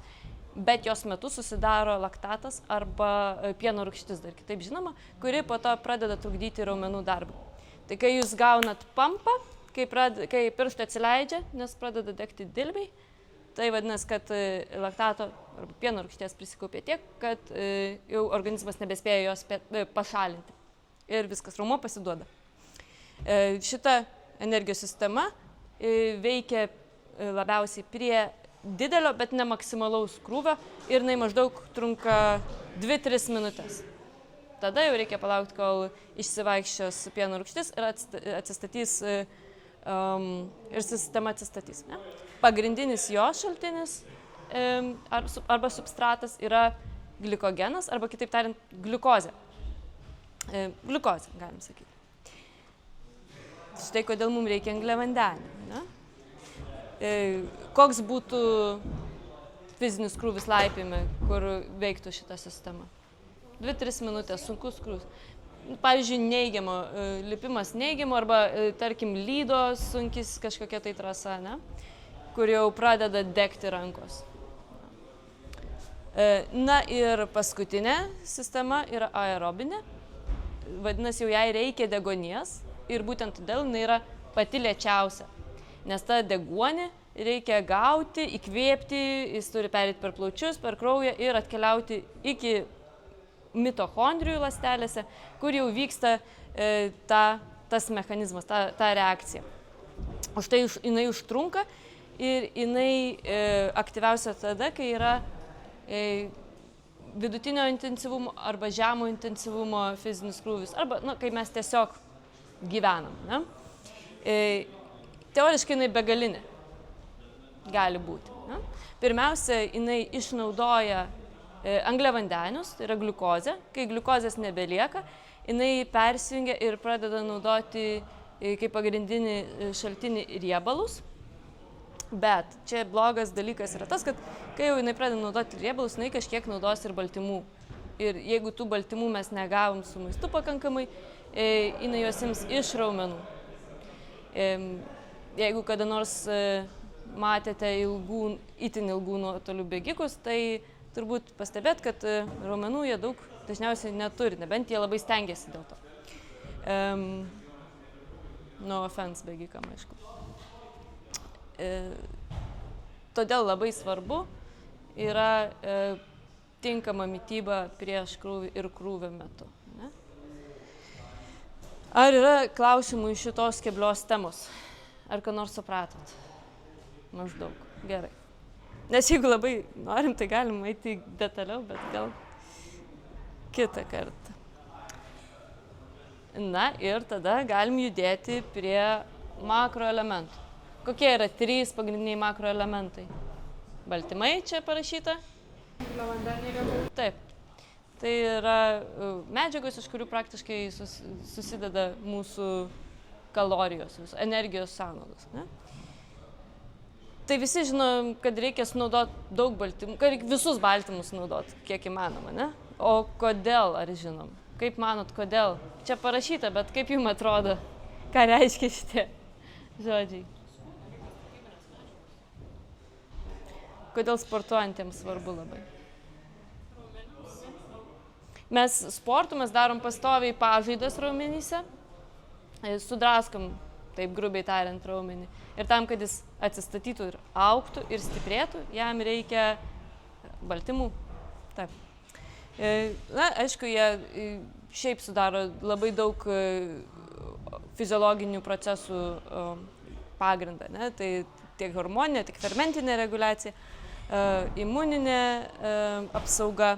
bet jos metu susidaro laktatas arba pieno rūgštis, dar kitaip žinoma, kuri po to pradeda trukdyti raumenų darbą. Tai kai jūs gaunat pampą, kai pirštai atsileidžia, nes pradeda degti dilbiai, tai vadinasi, kad laktato arba pieno rūgšties prisikaupė tiek, kad jau organizmas nebespėja jos pašalinti. Ir viskas, raumuo pasiduoda. Šita energijos sistema veikia labiausiai prie didelio, bet ne maksimalaus krūvio ir jinai maždaug trunka 2-3 minutės. Tada jau reikia palaukti, kol išsivaikščios pieno rūgštis ir atsistatys ir sistema atsistatys. Ne? Pagrindinis jo šaltinis arba substratas yra glikogenas arba kitaip tariant gliukozė. Gliukozė, galim sakyti. Štai kodėl mums reikia angliavandenių. Ne? Koks būtų fizinis krūvis laipime, kur veiktų šita sistema? 2-3 minutės, sunkus krūvis. Pavyzdžiui, neigiamo, lipimas neigiamo arba, tarkim, lydos sunkis kažkokia tai trasa, ne? Kur jau pradeda degti rankos. Na ir paskutinė sistema yra aerobinė. Vadinasi, jau jai reikia deguonies ir būtent todėl jinai yra pati lėčiausia. Nes tą deguonį reikia gauti, įkvėpti, jis turi perėti per plaučius, per kraują ir atkeliauti iki mitochondrijų ląstelėse, kur jau vyksta tas mechanizmas, ta reakcija. Už tai jinai užtrunka ir jinai aktyviausia tada, kai yra vidutinio intensyvumo arba žemo intensyvumo fizinis krūvis, arba kai mes tiesiog gyvenam. Ne? Teoriškai jinai begalinė gali būti. Ne? Pirmiausia, jinai išnaudoja angliavandenius, tai yra gliukozė. Kai gliukozės nebelieka, jinai persijungia ir pradeda naudoti kaip pagrindinį šaltinį riebalus. Bet čia blogas dalykas yra tas, kad kai jau jinai pradeda naudoti riebalus, jinai kažkiek naudos ir baltymų. Ir jeigu tų baltymų mes negavom su maistu pakankamai, jinai juos ims iš raumenų. Jeigu kada nors matėte itin ilgų nuotolių bėgikus, tai turbūt pastebėt, kad raumenų jie daug dažniausiai neturi, nebent jie labai stengiasi dėl to. No offense bėgikam, aišku. Todėl labai svarbu yra tinkama mytyba prieš krūvį ir krūvio metu. Ne? Ar yra klausimų iš šitos keblios temos? Ar ką nors supratot? Maždaug. Gerai. Nes jeigu labai norim, tai galim eiti detaliau, bet gal kitą kartą. Na ir tada galim judėti prie makroelementų. Kokie yra 3 pagrindiniai makroelementai? Baltymai čia parašyta. Giliavandeniai riebalai. Taip. Tai yra medžiagos, iš kurių praktiškai susideda mūsų kalorijos, energijos sąnaudos. Ne? Tai visi žinom, kad reikia sunaudoti daug baltymų, kad reikia visus baltymus naudoti, kiek įmanoma, ne? O kodėl, ar žinom? Kaip manot, kodėl? Čia parašyta, bet kaip jums atrodo, ką reiškia šitie žodžiai? Kodėl sportuojantiems svarbu labai? Mes darom pastoviai pažaidas raumenyse, sudraskom, taip grubiai tariant, raumenį. Ir tam, kad jis atsistatytų ir augtų ir stiprėtų, jam reikia baltymų. Taip. Na, aišku, jie šiaip sudaro labai daug fiziologinių procesų pagrindą. Ne? Tai tiek hormoninė, tiek fermentinė reguliacija, imuninė apsauga,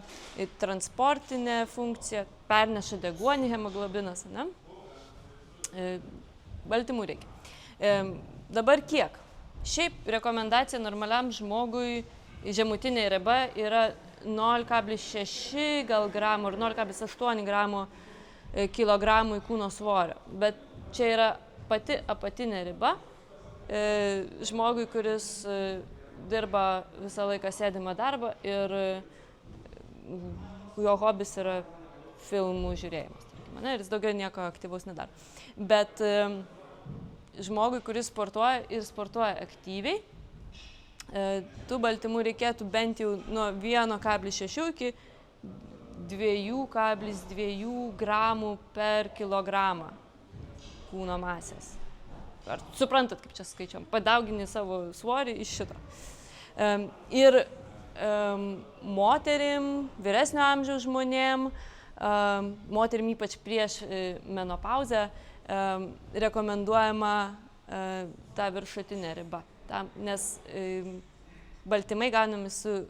transportinė funkcija, perneša deguonį hemoglobinas. Ne? Baltymų reikia. Dabar kiek? Šiaip rekomendacija normaliam žmogui žemutinė riba yra 0,6 gal gramų ar 0,8 gramų kilogramų į kūno svorio. Bet čia yra pati apatinė riba žmogui, kuris dirba visą laiką sėdimą darbą ir jo hobis yra filmų žiūrėjimas. Ir jis daugiau nieko aktyvaus nedaro. Bet žmogui, kuris sportuoja aktyviai, tų baltymų reikėtų bent jau nuo 1,6 iki 2,2 gramų per kilogramą kūno masės. Ar suprantat, kaip čia skaičiuom? Padaugini savo svorį iš šito. Ir moterim, vyresnio amžiaus žmonėm, moterim ypač prieš menopauzę, rekomenduojama ta viršutinė riba. Nes baltymai gaunami su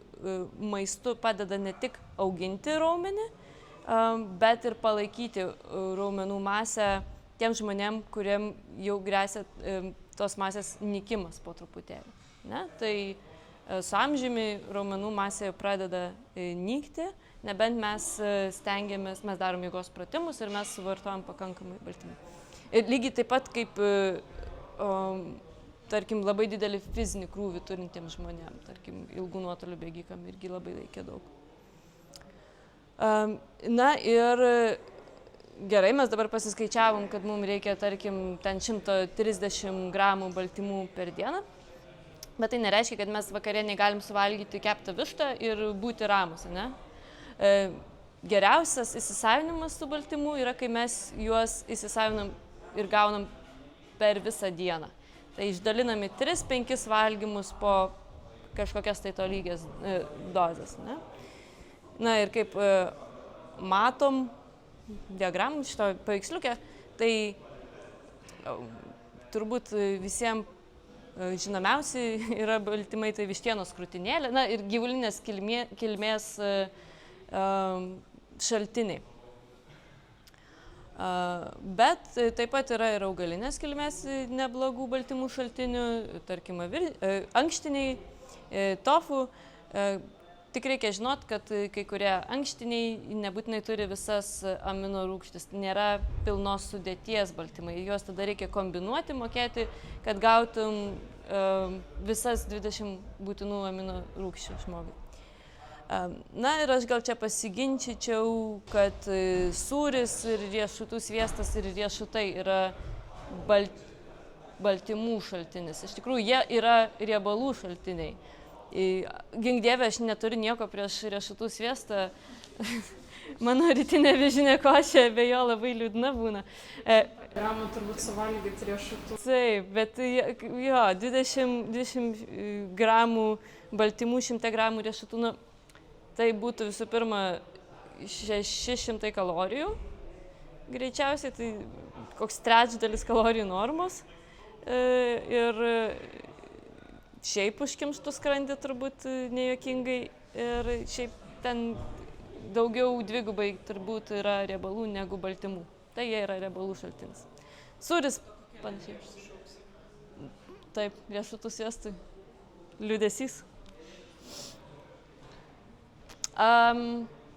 maistu padeda ne tik auginti raumenį, bet ir palaikyti raumenų masę tiem žmonėm, kuriem jau gresia tos masės nykimas po truputėlį. Ne? Tai su amžiumi raumenų masė pradeda nykti, nebent mes stengiamės, mes darom jėgos pratimus ir mes suvartojam pakankamai baltymų. Ir lygiai taip pat kaip, tarkim, labai didelį fizinį krūvį turintiems žmonėm, tarkim, ilgų nuotolių bėgikam irgi labai reikia daug. Na ir gerai, mes dabar pasiskaičiavom, kad mums reikia, tarkim, ten 130 gramų baltymų per dieną, bet tai nereiškia, kad mes vakarienei galim suvalgyti keptą vištą ir būti ramus, ne? Geriausias įsisavinimas tų baltymų yra, kai mes juos įsisavinam ir gaunam per visą dieną. Tai išdalinami 3-5 valgymus po kažkokias tai tolygės dozes. Ne? Na ir kaip matom diagramų šito paveiksliuke, tai turbūt visiems žinomiausi yra baltymai, tai vištienos krūtinėlė, na ir gyvulinės kilmės šaltiniai. Bet taip pat yra ir augalinės kilmės neblogų baltymų šaltinių, tarkim, ankštiniai, tofu. Tik reikia žinot, kad kai kurie ankštiniai nebūtinai turi visas amino rūgštis, nėra pilnos sudėties baltymai. Juos tada reikia kombinuoti, mokėti, kad gautum visas 20 būtinų amino rūgščių žmogui. Na ir aš gal čia pasiginčyčiau, kad sūris ir riešutų sviestas ir riešutai yra baltymų šaltinis. Iš tikrųjų, jie yra riebalų šaltiniai. Gink dieve, aš neturiu nieko prieš riešutų sviestą. Mano rytinė avižinė košė be jo labai liūdna būna. Galima turbūt suvalgyti riešutų. Taip, bet jo, 20 gramų baltymų, 100 gramų riešutų, nu, tai būtų visų pirma 600 kalorijų. Greičiausiai tai koks trečdalis kalorijų normos. Ir šiaip užkimštų skrandį turbūt nejuokingai. Ir šiaip ten daugiau dvigubai turbūt yra riebalų negu baltymų. Tai jie yra riebalų šaltinis. Sūris panašiai. Taip, riešutų sviestui. Liūdesys.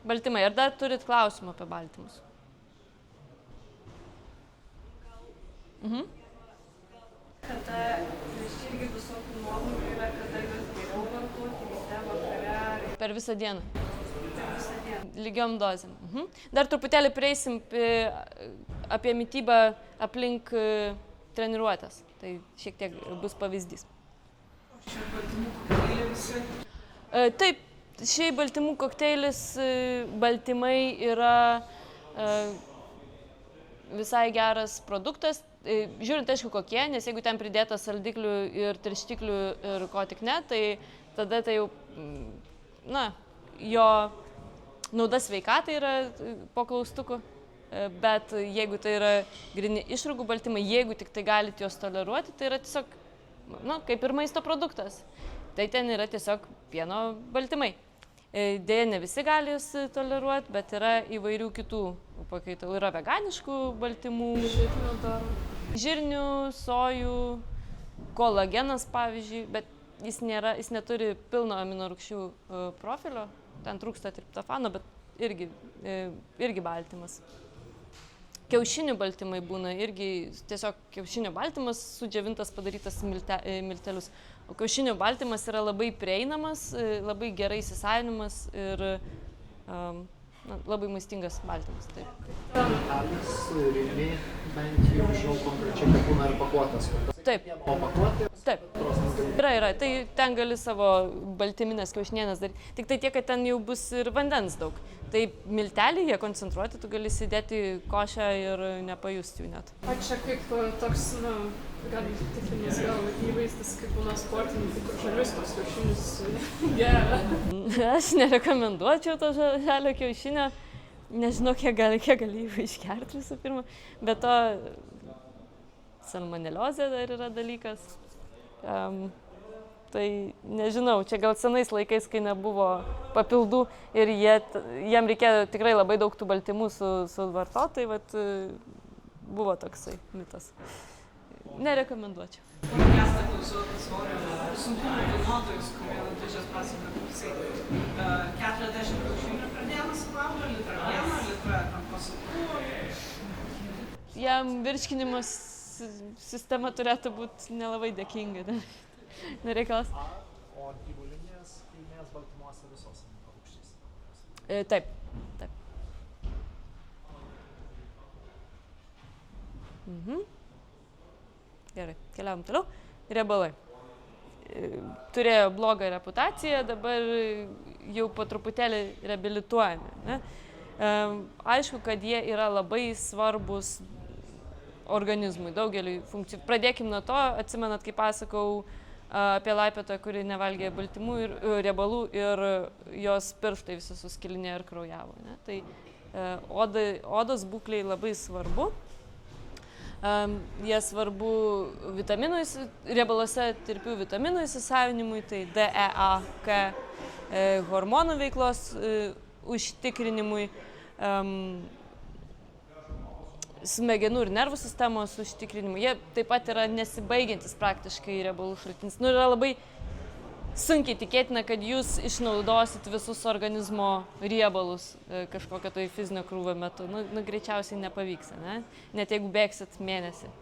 Baltymai. Ar dar turit klausimų apie baltymus? Kada, nes čia irgi visokių nuomonių yra, kada juos geriau vartoti, ryte, vakare. Per visą dieną. Per visą dieną. Lygiom dozėm. Dar truputėlį prieisim apie mitybą aplink treniruotės. Tai šiek tiek bus pavyzdys. Čia baltymų kokteiliai visi. Taip, šiaip baltymų kokteilis, baltymai yra visai geras produktas. Žiūrint, aišku, kokie, nes jeigu ten pridėta saldiklių ir tirštiklių ir ko tik ne, tai tada tai jau, na, jo nauda sveikatai yra po klaustuku, bet jeigu tai yra gryni išrūgų baltymai, jeigu tik tai galite juos toleruoti, tai yra tiesiog, na, kaip ir maisto produktas. Tai ten yra tiesiog pieno baltymai. Deja, ne visi gali juos toleruoti, bet yra įvairių kitų pakaitalų. Yra veganiškų baltymų. Žirnių dar. Žirnių, sojų, kolagenas pavyzdžiui, bet jis neturi pilno aminorūgščių profilio. Ten trūksta triptofano, bet irgi baltymas. Kiaušinių baltymai būna irgi tiesiog kiaušinio baltymas sudžiovintas, padarytas miltelius. O kiaušinio baltymas yra labai prieinamas, labai gerai įsisavinimas ir labai maistingas baltymas. Taip. Miltelis, rimi, bent jau žinau konkrečiai, kad būna ir pakuotės. Taip. O pakuotė? Taip. Yra. Tai ten gali savo baltyminės kiaušinienės daryti. Tik tai tiek, kad ten jau bus ir vandens daug. Tai milteliai, jie koncentruoti, tu gali įsidėti košę ir nepajusti jų net. O čia kaip toks, na, gal tikinis gal įvaizdis, kaip būna sportininkų, kur žalius tos kiaušinius geria. Aš nerekomenduočiau to žalio kiaušinio. Nežinau, kiek gali jų išgerti visų pirma. Bet to salmoneliozė dar yra dalykas. Tai nežinau, čia gal senais laikais, kai nebuvo papildų ir jiem reikėjo tikrai labai daug tų baltymų suvartoti, tai vat, buvo toksai mitas. Nerekomenduočiau. Podcastą klausiau apie svorio sunkumų kilnotojus, kurie Latvijos pasakoja, kaip jisai 40 kiaušinių per dieną suvalgo, litrą pieno, litrą pasukų. Jam virškinimo sistema turėtų būti nelabai dėkinga. Nereikalas. O gyvulinės kilmės baltymuose visos rūgštys? Taip. Gerai, keliavom toliau. Riebalai. Turėjo blogą reputaciją, dabar jau po truputėlį reabilituojami. Ne? Aišku, kad jie yra labai svarbus organizmui, daugeliui funkcijų. Pradėkim nuo to, atsimenat, kai pasakau apie laipėtoją, kuri nevalgė baltymų ir riebalų ir jos pirštai visi suskilinėjo ir kraujavo. Ne? Tai odos būkliai labai svarbu. Jie svarbu riebaluose tirpių vitaminų įsisavinimui, tai D, E, A, K, hormonų veiklos užtikrinimui, smegenų ir nervų sistemos užtikrinimui. Jie taip pat yra nesibaigiantis praktiškai riebalų šaltinis. Yra labai sunkiai tikėtina, kad jūs išnaudosit visus organizmo riebalus kažkokio tai fizinio krūvio metu. Greičiausiai nepavyks, ne? Net jeigu bėgsit mėnesį.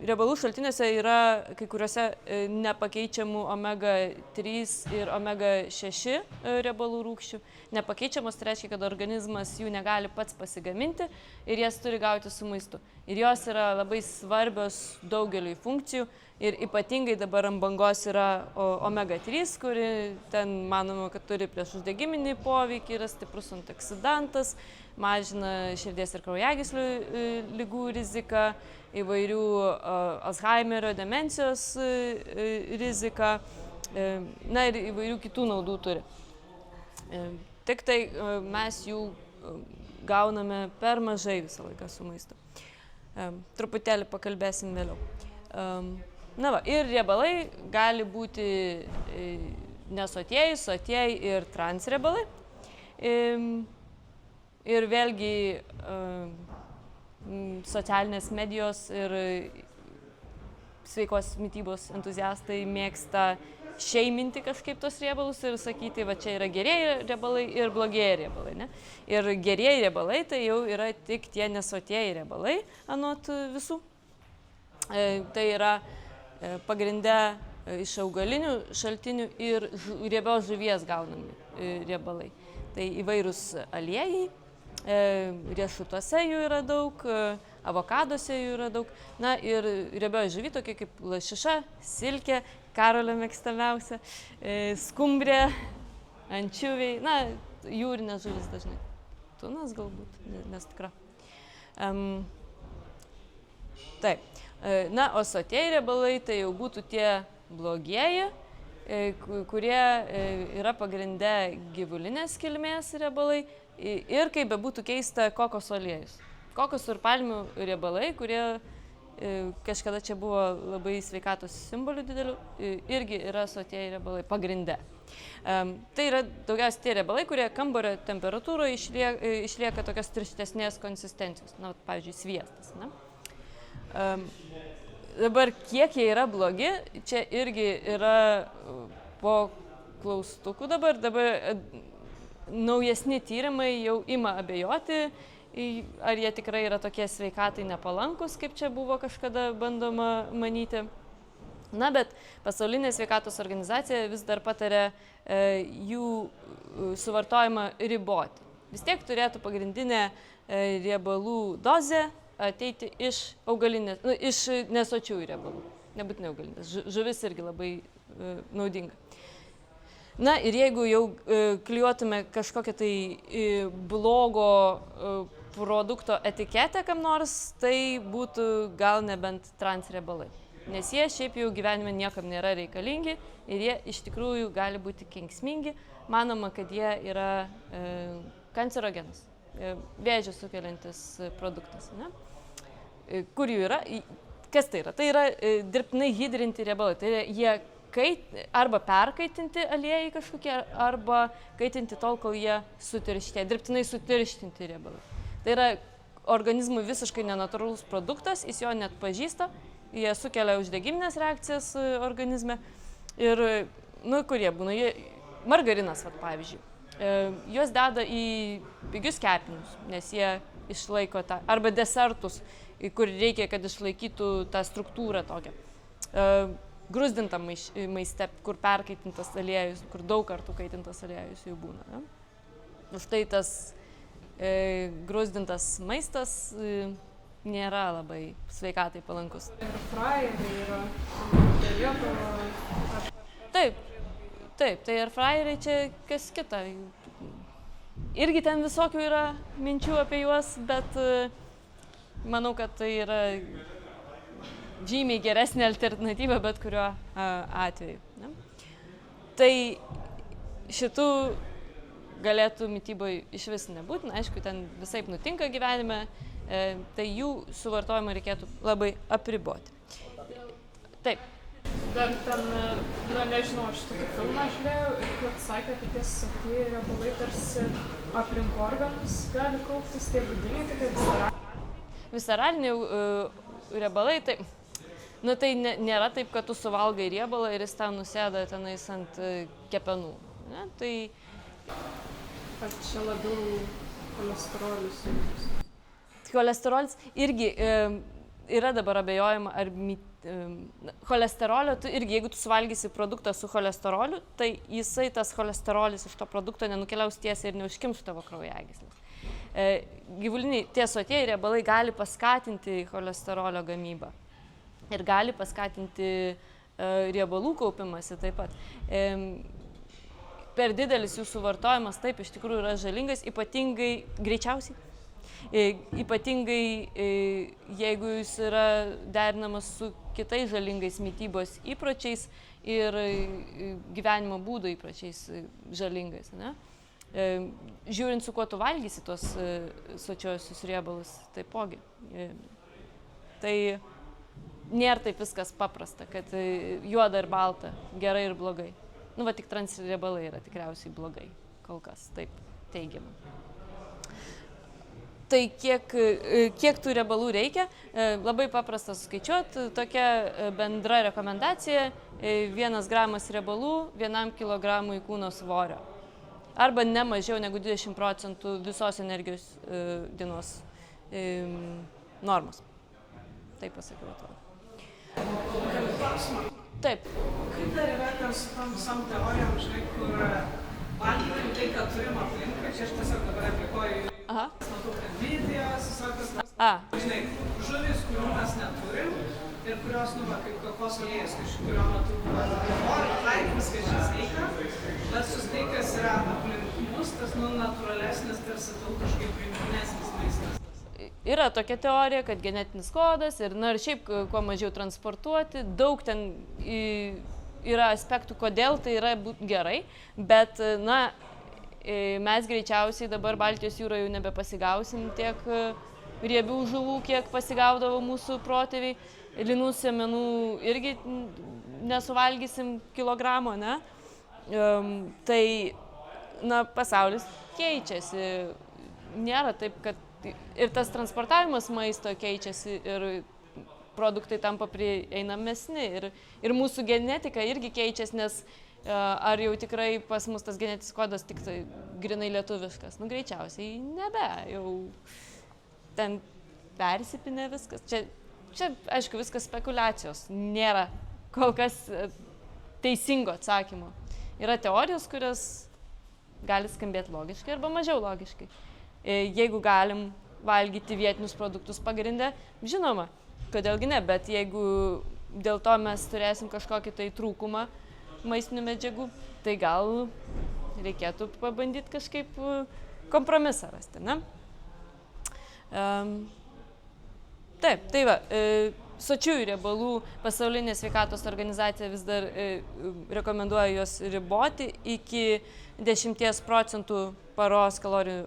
Riebalų šaltiniuose yra kai kuriuose nepakeičiamų omega-3 ir omega-6 riebalų rūgščių. Nepakeičiamos tai reiškia, kad organizmas jų negali pats pasigaminti ir jas turi gauti su maistu. Ir jos yra labai svarbios daugeliui funkcijų ir ypatingai dabar ant bangos yra omega-3, kuri ten manoma, kad turi priešuždegiminį poveikį, yra stiprus antioksidantas, mažina širdies ir kraujagyslių ligų riziką, įvairių Alzheimerio, demencijos riziką, na ir įvairių kitų naudų turi. Tik tai mes jų gauname per mažai visą laiką su maistu. Truputėlį pakalbėsim vėliau. Na va, ir riebalai gali būti nesotieji, sotieji ir transriebalai. Ir vėlgi socialinės medijos ir sveikos mitybos entuziastai mėgsta šeiminti kažkaip tos riebalus ir sakyti, va čia yra gerieji riebalai ir blogieji riebalai. Ne? Ir gerieji riebalai tai jau yra tik tie nesotieji riebalai, anot visų. Tai yra pagrindę iš augalinių šaltinių ir riebios žuvies gaunami riebalai. Tai įvairūs aliejai, riešutuose jų yra daug, avokaduose jų yra daug. Na ir riebioji žuvy, tokia kaip lašiša, silkė, Karolio mėgstamiausia, skumbrė, ančiuviai, na, jūrinės žuvis dažnai. Tunas galbūt, nes tikra. Taip. Na, o sotieji riebalai tai jau būtų tie blogieji, kurie yra pagrindę gyvulinės kilmės riebalai ir, kaip bebūtų keista, kokoso aliejus. Kokoso ir palmių riebalai, kurie kažkada čia buvo labai sveikatos simbolių didelių, irgi yra sotieji riebalai pagrindę. Tai yra daugiausiai tie riebalai, kurie kambario temperatūroje išlieka tokios tirštesnės konsistencijos, na, pavyzdžiui, sviestas. Ne? Dabar kiek jie yra blogi, čia irgi yra po klaustukų dabar naujesni tyrimai jau ima abejoti, ar jie tikrai yra tokie sveikatai nepalankus, kaip čia buvo kažkada bandoma manyti. Na, bet Pasaulinė sveikatos organizacija vis dar patarė jų suvartojimą riboti. Vis tiek turėtų pagrindinė riebalų dozė ateiti iš augalinės, iš nesočiųjų riebalų, nebūtinai augalinės. Žuvis irgi labai naudinga. Na ir jeigu jau klijuotume kažkokią tai blogo produkto etiketę kam nors, tai būtų gal nebent transriebalai. Nes jie šiaip jau gyvenime niekam nėra reikalingi ir jie iš tikrųjų gali būti kenksmingi. Manoma, kad jie yra kancerogenas, vėžį sukeliantis produktas. Ne? Kur jų yra? Kas tai yra? Tai yra dirbtinai hidrinti riebalai. Tai yra jie arba perkaitinti aliejai kažkokie, arba kaitinti tol, kol jie sutirštė, dirbtinai sutirštinti riebalai. Tai yra organizmui visiškai nenatūralus produktas, jis jo net pažįsta, jie sukelia uždegiminės reakcijas organizme. Ir, nu, kurie būna, margarinas, vat, pavyzdžiui, juos deda į pigius kepinius, nes jie išlaiko tą, arba desertus, kur reikia, kad išlaikytų tą struktūrą tokią. Grūzdintam maiste, kur perkaitintas aliejus, kur daug kartų kaitintas aliejus jau būna. Ne? Už tai tas grūzdintas maistas nėra labai sveikatai palankus. Ir frajeriai yra lietuvą. Taip, tai ir frajeriai čia kas kita. Irgi ten visokių yra minčių apie juos, bet manau, kad tai yra žymiai geresnė alternatyva bet kuriuo atveju. Ne? Tai šitų galėtų mityboje iš vis nebūti, aišku, ten visaip nutinka gyvenime, tai jų suvartojimą reikėtų labai apriboti. Taip. Dar ten, na nežinau, aš tokį filmą žiūrėjau ir kad sakė, kad tie sotieji riebalai tarsi aplink organus gali kauptis, tie vidiniai, tai kaip visceraliniai riebalai, tai, nu, tai nėra taip, kad tu suvalgai riebalą ir jis ten nusėda tenais ant kepenų. Ne? Tai ar čia labiau cholesterolis? Cholesterolis irgi yra dabar abejojama, ar cholesterolio, irgi jeigu tu suvalgysi produktą su cholesteroliu, tai jisai tas cholesterolis iš to produkto nenukeliaus tiesiai ir neužkimš tavo kraujagyslės. Gyvuliniai tie sotieji riebalai gali paskatinti cholesterolio gamybą ir gali paskatinti riebalų kaupimąsi taip pat. Per didelis jų suvartojimas taip iš tikrųjų yra žalingas, ypatingai greičiausiai. Ypatingai jeigu jis yra derinamas su kitais žalingais mitybos įpročiais ir gyvenimo būdo įpročiais žalingais. Ne? Žiūrint, su kuo tu valgysi tos sočiosius riebalus, taipogi. Tai nėra taip viskas paprasta, kad juoda ir balta, gerai ir blogai. Nu, va, tik transriebalai yra tikriausiai blogai, kol kas, taip teigiama. Tai kiek tų riebalų reikia, labai paprasta suskaičiuoti, tokia bendra rekomendacija, 1 gramas riebalų 1 kilogramui kūno svorio. Arba ne mažiau negu 20% visos energijos dienos normos. Taip pasakiau atrodo. Taip. Kaip dar yra ten su tom visom teorijom, žinai, kur valgykim tai, ką turim aplinką, čia aš tiesiog dabar aplikuoju, matau, kad videos, visokios, žinai, žuvis, kurių mes neturim ir kurios, nu, va, kaip kokos aliejus, kurio metu buvo taikymas, kad čia sveika, bet su tai, kas yra aplink mus, tas, nu, natūralesnis, tarsi daug kažkaip priimtinesnis maistas. Yra tokia teorija, kad genetinis kodas ir, na, ir šiaip kuo mažiau transportuoti, daug ten yra aspektų, kodėl tai yra gerai, bet, na, mes greičiausiai dabar Baltijos jūroje jau nebepasigausim tiek riebių žuvų, kiek pasigaudavo mūsų protėviai, linų sėmenų irgi nesuvalgysim kilogramo, ne? Tai, na, pasaulis keičiasi, nėra taip, kad ir tas transportavimas maisto keičiasi ir produktai tampa prieinamesni ir mūsų genetika irgi keičiasi, nes ar jau tikrai pas mus tas genetinis kodas tik tai grinai lietuviškas, nu greičiausiai nebe, jau ten persipinę viskas. Čia aišku, viskas spekulacijos, nėra kol kas teisingo atsakymo. Yra teorijos, kurios gali skambėti logiškai arba mažiau logiškai. Jeigu galim valgyti vietinius produktus pagrindę, žinoma, kodėlgi ne, bet jeigu dėl to mes turėsim kažkokį tai trūkumą maistinių medžiagų, tai gal reikėtų pabandyti kažkaip kompromisą rasti, ne? Taip, tai va, sočiųjų riebalų pasaulinė sveikatos organizacija vis dar rekomenduoja juos riboti iki 10% paros kalorijų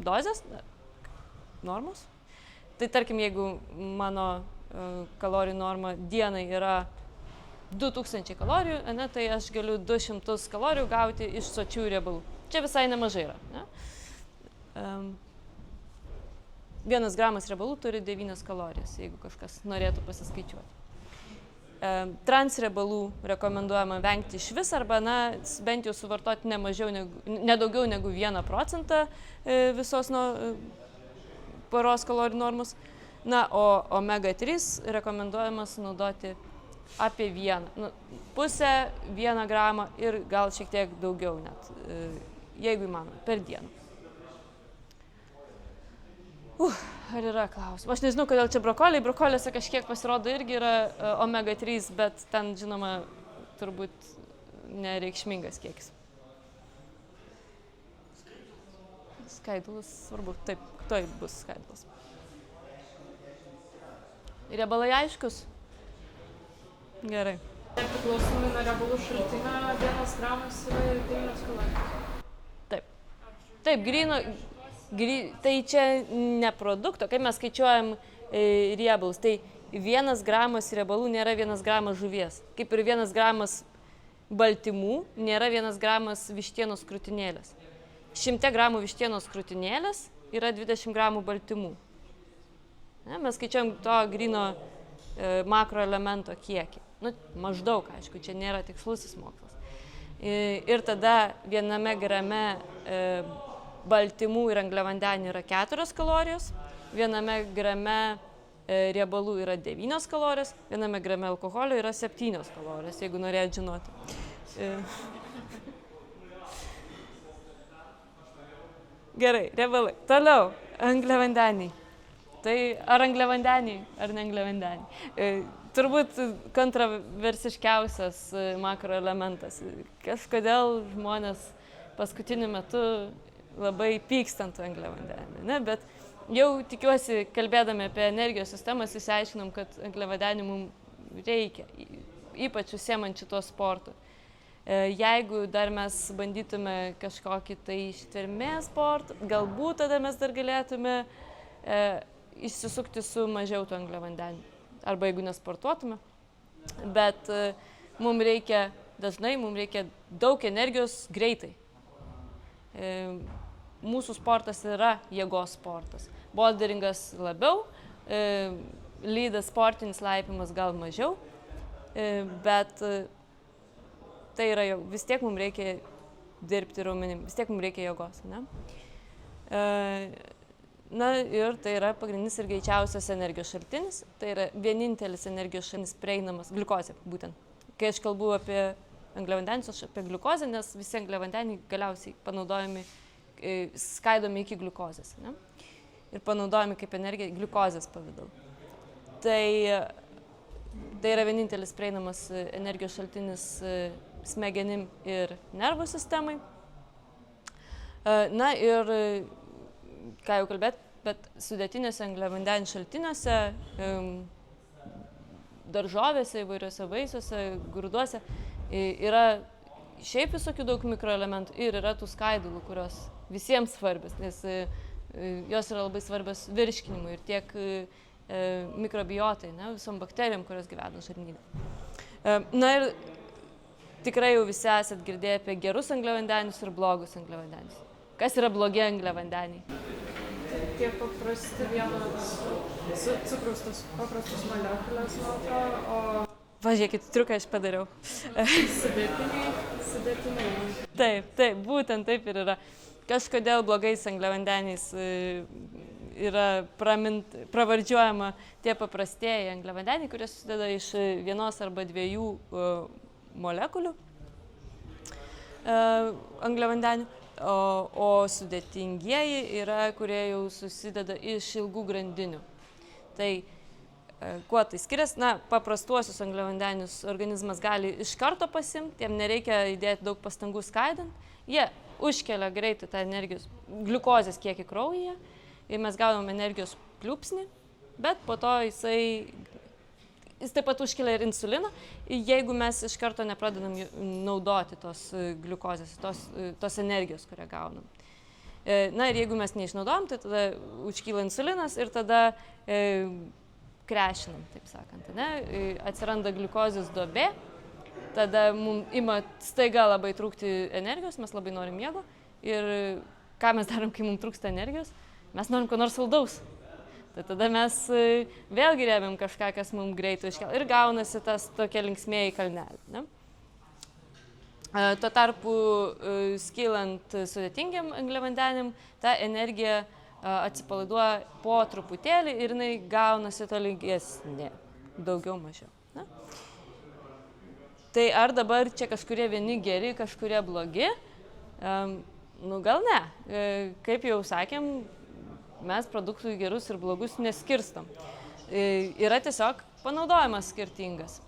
dozės, normos. Tai tarkim, jeigu mano kalorijų norma dienai yra 2000 kalorijų, ne, tai aš galiu 200 kalorijų gauti iš sočiųjų riebalų. Čia visai nemažai yra. Ne? 1 gramas riebalų turi 9 kalorijas, jeigu kažkas norėtų pasiskaičiuoti. Transriebalų rekomenduojama vengti iš vis arba, na, bent jau suvartoti ne daugiau negu 1% visos paros kalorijų normos. Na, o omega-3 rekomenduojama sunaudoti apie 1 gramą ir gal šiek tiek daugiau net, jeigu įmanoma, per dieną. Ar yra klausimų? Aš nežinau, kodėl čia brokoliai. Brokoliuose kažkiek pasirodo irgi yra omega-3, bet ten, žinoma, turbūt nereikšmingas kiekis. Skaidulas, svarbu. Taip, toj bus skaidulas. Riebalai aiškus? Gerai. Nepriklausomai nuo riebalų šaltinio 1 gramas yra 9 kalorijos. Taip. Taip, tai čia ne produkto, kaip mes skaičiuojam riebalus, tai 1 gramas riebalų nėra 1 gramas žuvies, kaip ir 1 gramas baltymų nėra 1 gramas vištienos krūtinėlės. 100 gramų vištienos krūtinėlės yra 20 gramų baltymų. Ne, mes skaičiuojam to gryno makroelemento kiekį. Nu, maždaug, aišku, čia nėra tikslusis mokslas. Ir tada 1 grame baltymų ir angliavandenių yra 4 kalorijos, 1 grame riebalų yra 9 kalorijos, 1 grame alkoholio yra 7 kalorijos, jeigu norėjot žinoti. Gerai, riebalai. Toliau, angliavandeniai. Tai ar angliavandeniai, ar ne angliavandeniai. Turbūt kontroversiškiausias makroelementas. Kažkodėl žmonės paskutiniu metu labai pykstant angliavandenių, ne? Bet jau tikiuosi, kalbėdami apie energijos sistemas, išsiaiškinom, kad angliavandenių mums reikia, ypač užsiemant šituo sportu. Jeigu dar mes bandytume kažkokį tai ištvermės sportą, galbūt tada mes dar galėtume išsisukti su mažiau tų angliavandenių. Arba jeigu nesportuotume. Bet mums reikia daug energijos greitai. Mūsų sportas yra jėgos sportas. Boulderingas labiau, lydas sportinis laipimas gal mažiau, bet tai yra jau, vis tiek mums reikia dirbti raumenim, vis tiek mums reikia jėgos, ne? Na ir tai yra pagrindinis ir greičiausias energijos šaltinis, tai yra vienintelis energijos šaltinis prieinamas, gliukozė būtent. Kai aš kalbu apie angliavandenius, aš apie gliukozę, nes visi angliavandeniai galiausiai panaudojami, skaidomi iki gliukozės, ne? Ir panaudojami kaip energija gliukozės pavidalu. Tai yra vienintelis prieinamas energijos šaltinis smegenim ir nervų sistemai. Na ir, ką jau kalbėt, bet sudėtiniuose angliavandenių šaltiniuose, daržovėse, įvairiuose vaisiuose, grūduose yra šiaip visokių daug mikroelementų ir yra tų skaidulų, kurios visiems svarbios, nes jos yra labai svarbios virškinimui ir tiek mikrobiotai, ne, visom bakterijom, kurios gyvena žarnyne. Na ir tikrai jau visi esat girdėję apie gerus angliavandenius ir blogus angliavandenius. Kas yra blogi angliavandeniai? Tie paprasti vienas cukrus, tos paprastos molekulės, man atrodo, o... Pažiūrėkit, triuką aš padariau. Sudėtiniai. Taip, būtent taip ir yra. Kažkodėl blogais angliavandeniais yra pravardžiuojama tie paprastieji angliavandeniai, kurie susideda iš 1 arba 2 molekulių angliavandenių, o sudėtingieji yra, kurie jau susideda iš ilgų grandinių. Tai kuo tai skiriasi? Na, paprastuosius angliavandenius organizmas gali iš karto pasimti, jiem nereikia įdėti daug pastangų skaidant. Jie užkelia greitai tą energijos, gliukozės kiekį kraujyje ir mes gaunam energijos pliūpsnį, bet po to jis taip pat užkelia ir insuliną, jeigu mes iš karto nepradedam naudoti tos gliukozės, tos energijos, kurią gaunam. Na ir jeigu mes neišnaudojam, tai tada užkyla insulinas ir tada krešinam, taip sakant, ne? Atsiranda gliukozės duobė, tada mums ima staiga labai trūkti energijos, mes labai norim miego ir ką mes darom, kai mums trūksta energijos? Mes norim ko nors saldaus. Tai tada mes vėl grėbėm kažką, kas mums greitai iškelia ir gaunasi tas tokie linksmieji kalneliai, ne? Tuo tarpu skylant sudėtingiam angliavandeniam, ta energija atsipalaiduoja po truputėlį ir jinai gaunasi tolygesnė, daugiau mažiau. Ne? Tai ar dabar čia kažkurie vieni geri, kažkurie blogi? Nu gal ne. Kaip jau sakėm, mes produktų į gerus ir blogus neskirstam. Yra tiesiog panaudojimas skirtingas.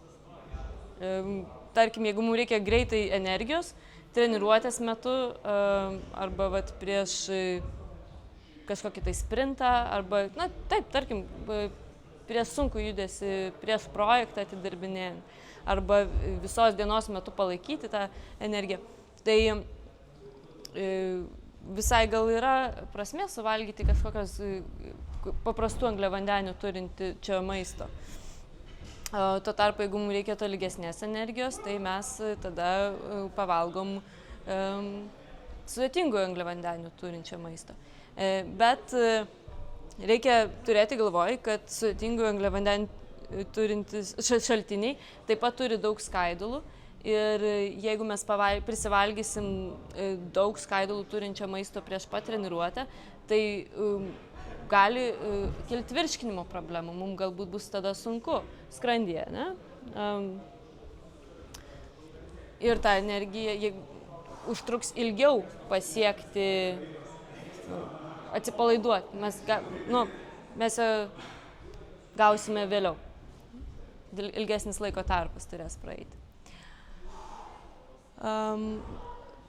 Tarkim, jeigu mums reikia greitai energijos, treniruotės metu arba vat, prieš kažkokį tai sprintą, arba, na taip, tarkim, prieš sunkų judesį, prieš projektą atidarbinėjant, arba visos dienos metu palaikyti tą energiją. Tai visai gal yra prasmė suvalgyti kažkokios paprastų angliavandenių turinti čia maisto. Tuo tarpu, jeigu mums reikia tolygesnės energijos, tai mes tada pavalgom sudėtingų angliavandenių turinčią maisto. Bet reikia turėti galvoj, kad sudėtingų angliavandenių turintys šaltiniai taip pat turi daug skaidulų. Ir jeigu mes prisivalgysim daug skaidulų turinčio maisto prieš pat treniruotę, tai gali kilti virškinimo problemų, mums galbūt bus tada sunku skrandyje, ne? Ir ta energija užtruks ilgiau pasiekti, atsipalaiduoti. Mes gausime vėliau. Ilgesnis laiko tarpas turės praeiti.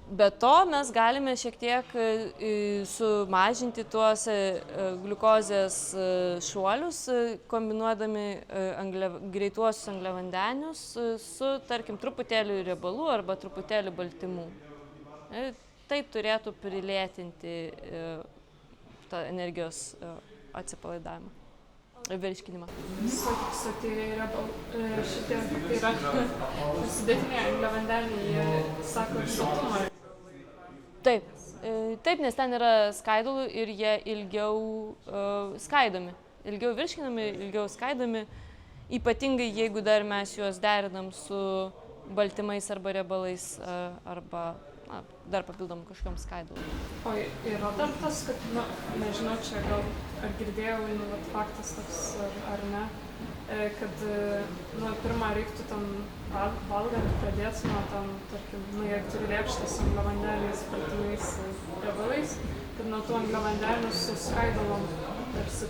Be to mes galime šiek tiek sumažinti tuos gliukozės šuolius, kombinuodami greituosius angliavandenius su, tarkim, truputėliu riebalų arba truputėliu baltymų. Taip turėtų prilėtinti tą energijos atsipalaidavimą. Virškinimą. Šitie yra sudėtiniai angliavandeniai, jie sako ir sotumą. Taip, nes ten yra skaidulų ir jie ilgiau skaidomi. Ilgiau virškinami, ilgiau skaidomi. Ypatingai, jeigu dar mes juos derinam su baltymais arba riebalais arba dar papildom kažkokiam skaidulom. O yra dar tas, kad, nežinau, čia gal ar girdėjau, faktas toks ar ne, kad pirmą reiktų ten valgant pradėti nuo tam, tarkim, jeigu turi lėkštę su angliavandeniais, baltymais, riebalais, kad nuo tų angliavandenių su skaidulom tarsi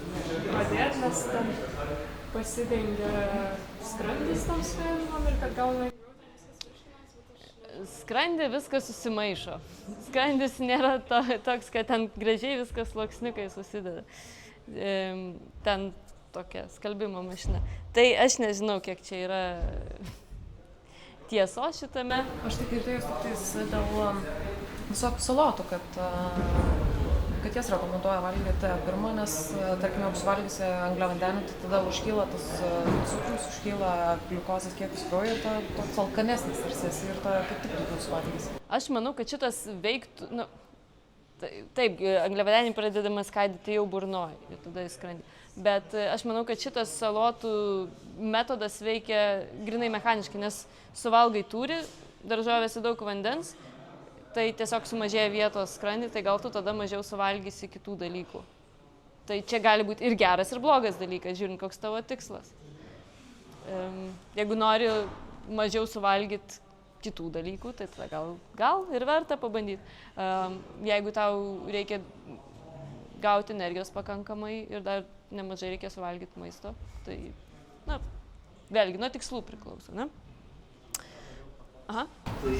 pradėti, nes ten pasidengia skrandis tam skaidulom ir kad gal Skrandį viskas susimaišo. Skrandis nėra toks, kad ten gražiai viskas sluoksniukai susideda. Ten tokia skalbimo mašina. Tai aš nežinau, kiek čia yra tiesos šitame. Aš tik girdėjus tik dėl visokių salotų, kad jas rekomenduoja valgyti pirmą, nes, tarkim, apsivalgysi angliavandenių, tai tada užkyla tas cukrus, užkyla gliukozės kiekis kraujyje ir toks alkanesnis tarsi ir kaip tik daugiau suvalgysi. Aš manau, kad šitas veiktų, taip, angliavandeniai pradedama skaidyti jau burnoj ir tada į skrandį. Bet aš manau, kad šitas salotų metodas veikia grinai mechaniškai, nes suvalgai turi, daržovėse daug vandens, tai tiesiog sumažėja vietos skrandį, tai gal tu tada mažiau suvalgysi kitų dalykų. Tai čia gali būti ir geras, ir blogas dalykas, žiūrint, koks tavo tikslas. Jeigu nori mažiau suvalgyti kitų dalykų, tai tada gal ir verta pabandyti. Jeigu tau reikia gauti energijos pakankamai ir dar nemažai reikia suvalgyti maisto, tai, vėlgi, nuo tikslų priklauso, ne? Aha. Tai,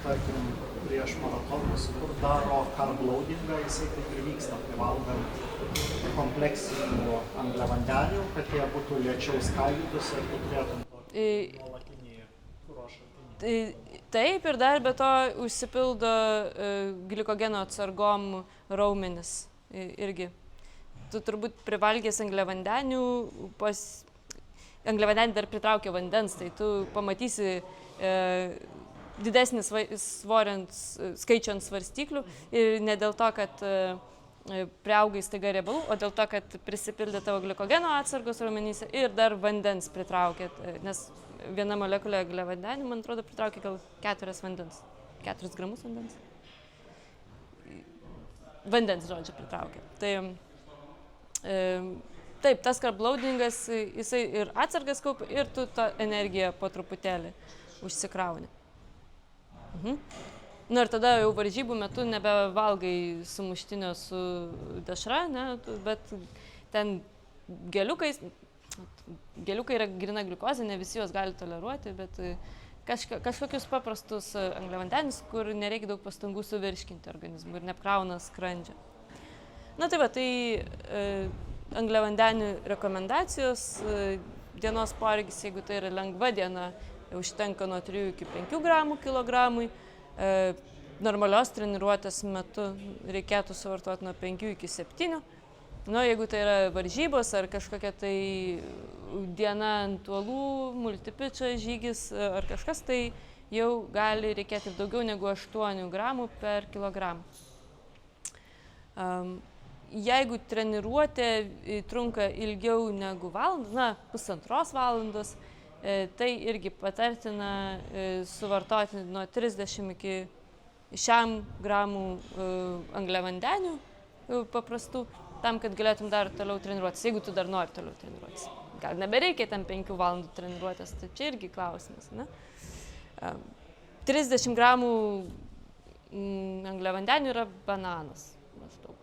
tarkim, prieš maratonus, kur daro carb loadingą, jisai taip ir vyksta, privalgant kompleksinių angliavandenių, kad jie būtų lėčiau skaidytus ir tu turėtum nuolatinį kuro šaltinį. Taip, ir dar be to užsipildo glikogeno atsargom raumenis irgi. Tu turbūt privalgęs angliavandenių, angliavandeniai dar pritraukia vandens, tai tu pamatysi didesnį svorį skaičių ant svarstyklių ir ne dėl to, kad priaugai staiga riebalų, o dėl to, kad prisipildė tavo glikogeno atsargos raumenyse ir dar vandens pritraukė, nes viena molekulė angliavandenių, man atrodo, pritraukė gal 4 gramus vandens. Vandens, žodžiu, pritraukė. Taip, tas carb loadingas, jisai ir atsargas kaupia ir tu tą energiją po truputėlį užsikrauni. Ir tada jau varžybų metu nebevalgai sumuštinio su dešra, ne, bet ten geliukai yra grina gliukozė, ne visi juos gali toleruoti, bet kažkokius paprastus angliavandenius, kur nereikia daug pastangų suvirškinti organizmui ir neapkrauna skrandžio. Tai va, tai angliavandenių rekomendacijos, dienos poreikis, jeigu tai yra lengva diena, užtenka nuo 3 iki 5 gramų kilogramui. Normalios treniruotės metu reikėtų suvartoti nuo 5 iki 7. Jeigu tai yra varžybos ar kažkokia tai diena ant uolų, multipitčio žygis ar kažkas, tai jau gali reikėti daugiau negu 8 gramų per kilogramą. Jeigu treniruotė trunka ilgiau negu valandą, pusantros valandos, tai irgi patartina suvartoti nuo 30 iki 100 gramų angliavandenių paprastų tam, kad galėtum dar toliau treniruotis, jeigu tu dar nori toliau treniruotis. Gal nebereikia ten 5 valandų treniruotės, tai čia irgi klausimas, ne? 30 gramų angliavandenių yra bananas maždaug.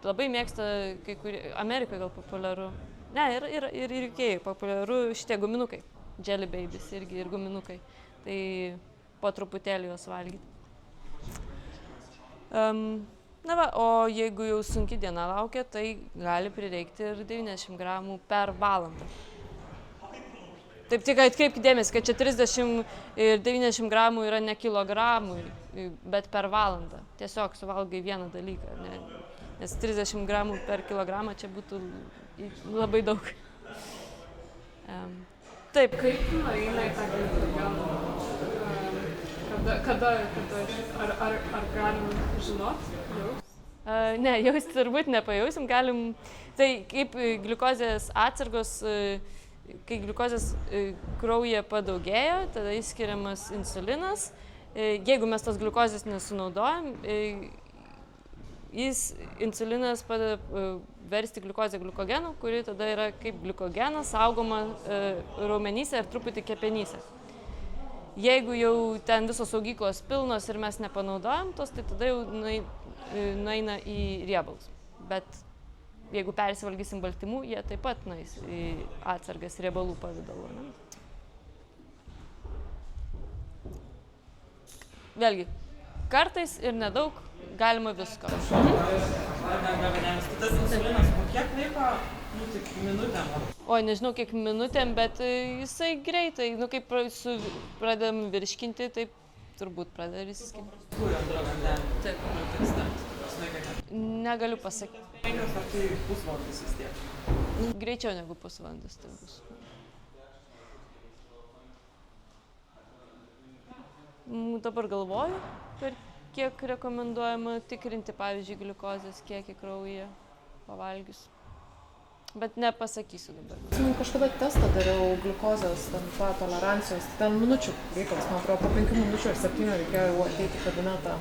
Labai mėgsta kai kurie, Amerikoje gal populiaru, ne, ir UK populiaru šitie guminukai, Jelly Babies irgi ir guminukai, tai po truputėlį juos valgyti. Na va, o jeigu jau sunki diena laukia, tai gali prireikti ir 90 gramų per valandą. Taip tik atkreipkite dėmesį, kad čia 30 ir 90 gramų yra ne kilogramui, bet per valandą. Tiesiog suvalgai vieną dalyką, ne? Nes 30 gramų per kilogramą čia būtų labai daug. Taip. Kaip nueina į tą glikogeną? Ar galim žinot? Ne, jaus turbūt nepajausim, galim. Tai kaip gliukozės atsargos, kai gliukozės kraujyje padaugėja, tada išskiriamas insulinas. Jeigu mes tos gliukozės nesunaudojam, insulinas padeda versti gliukozę glikogenu, kuri tada yra kaip glikogenas, saugoma raumenyse ir truputį kepenyse. Jeigu jau ten visos saugyklos pilnos ir mes nepanaudojam tos, tai tada jau nueina į riebalus. Bet jeigu persivalgysim baltymų, jie taip pat nueis į atsargas riebalų pavidalu. Vėlgi, kartais ir nedaug galima visko. Tas insulinas po kiek laiko, tik minutėm? Oi, nežinau kiek minutėm, bet jisai greitai, kaip pradedam virškinti, taip turbūt pradeda išsiskirti. Taip. Negaliu pasakyti. 5 ar tai pusvalandis vis tiek? Greičiau negu pusvalandis tai bus. Dabar galvoju, per kiek rekomenduojama tikrinti, pavyzdžiui, gliukozės kiekį kraujyje pavalgius. Bet nepasakysiu dabar. Kažkada testą dariau gliukozės, tolerancijos, ten minučių reikalas, man atrodo, po 5 minučių ar 7 reikėjo jau ateiti į kabinetą.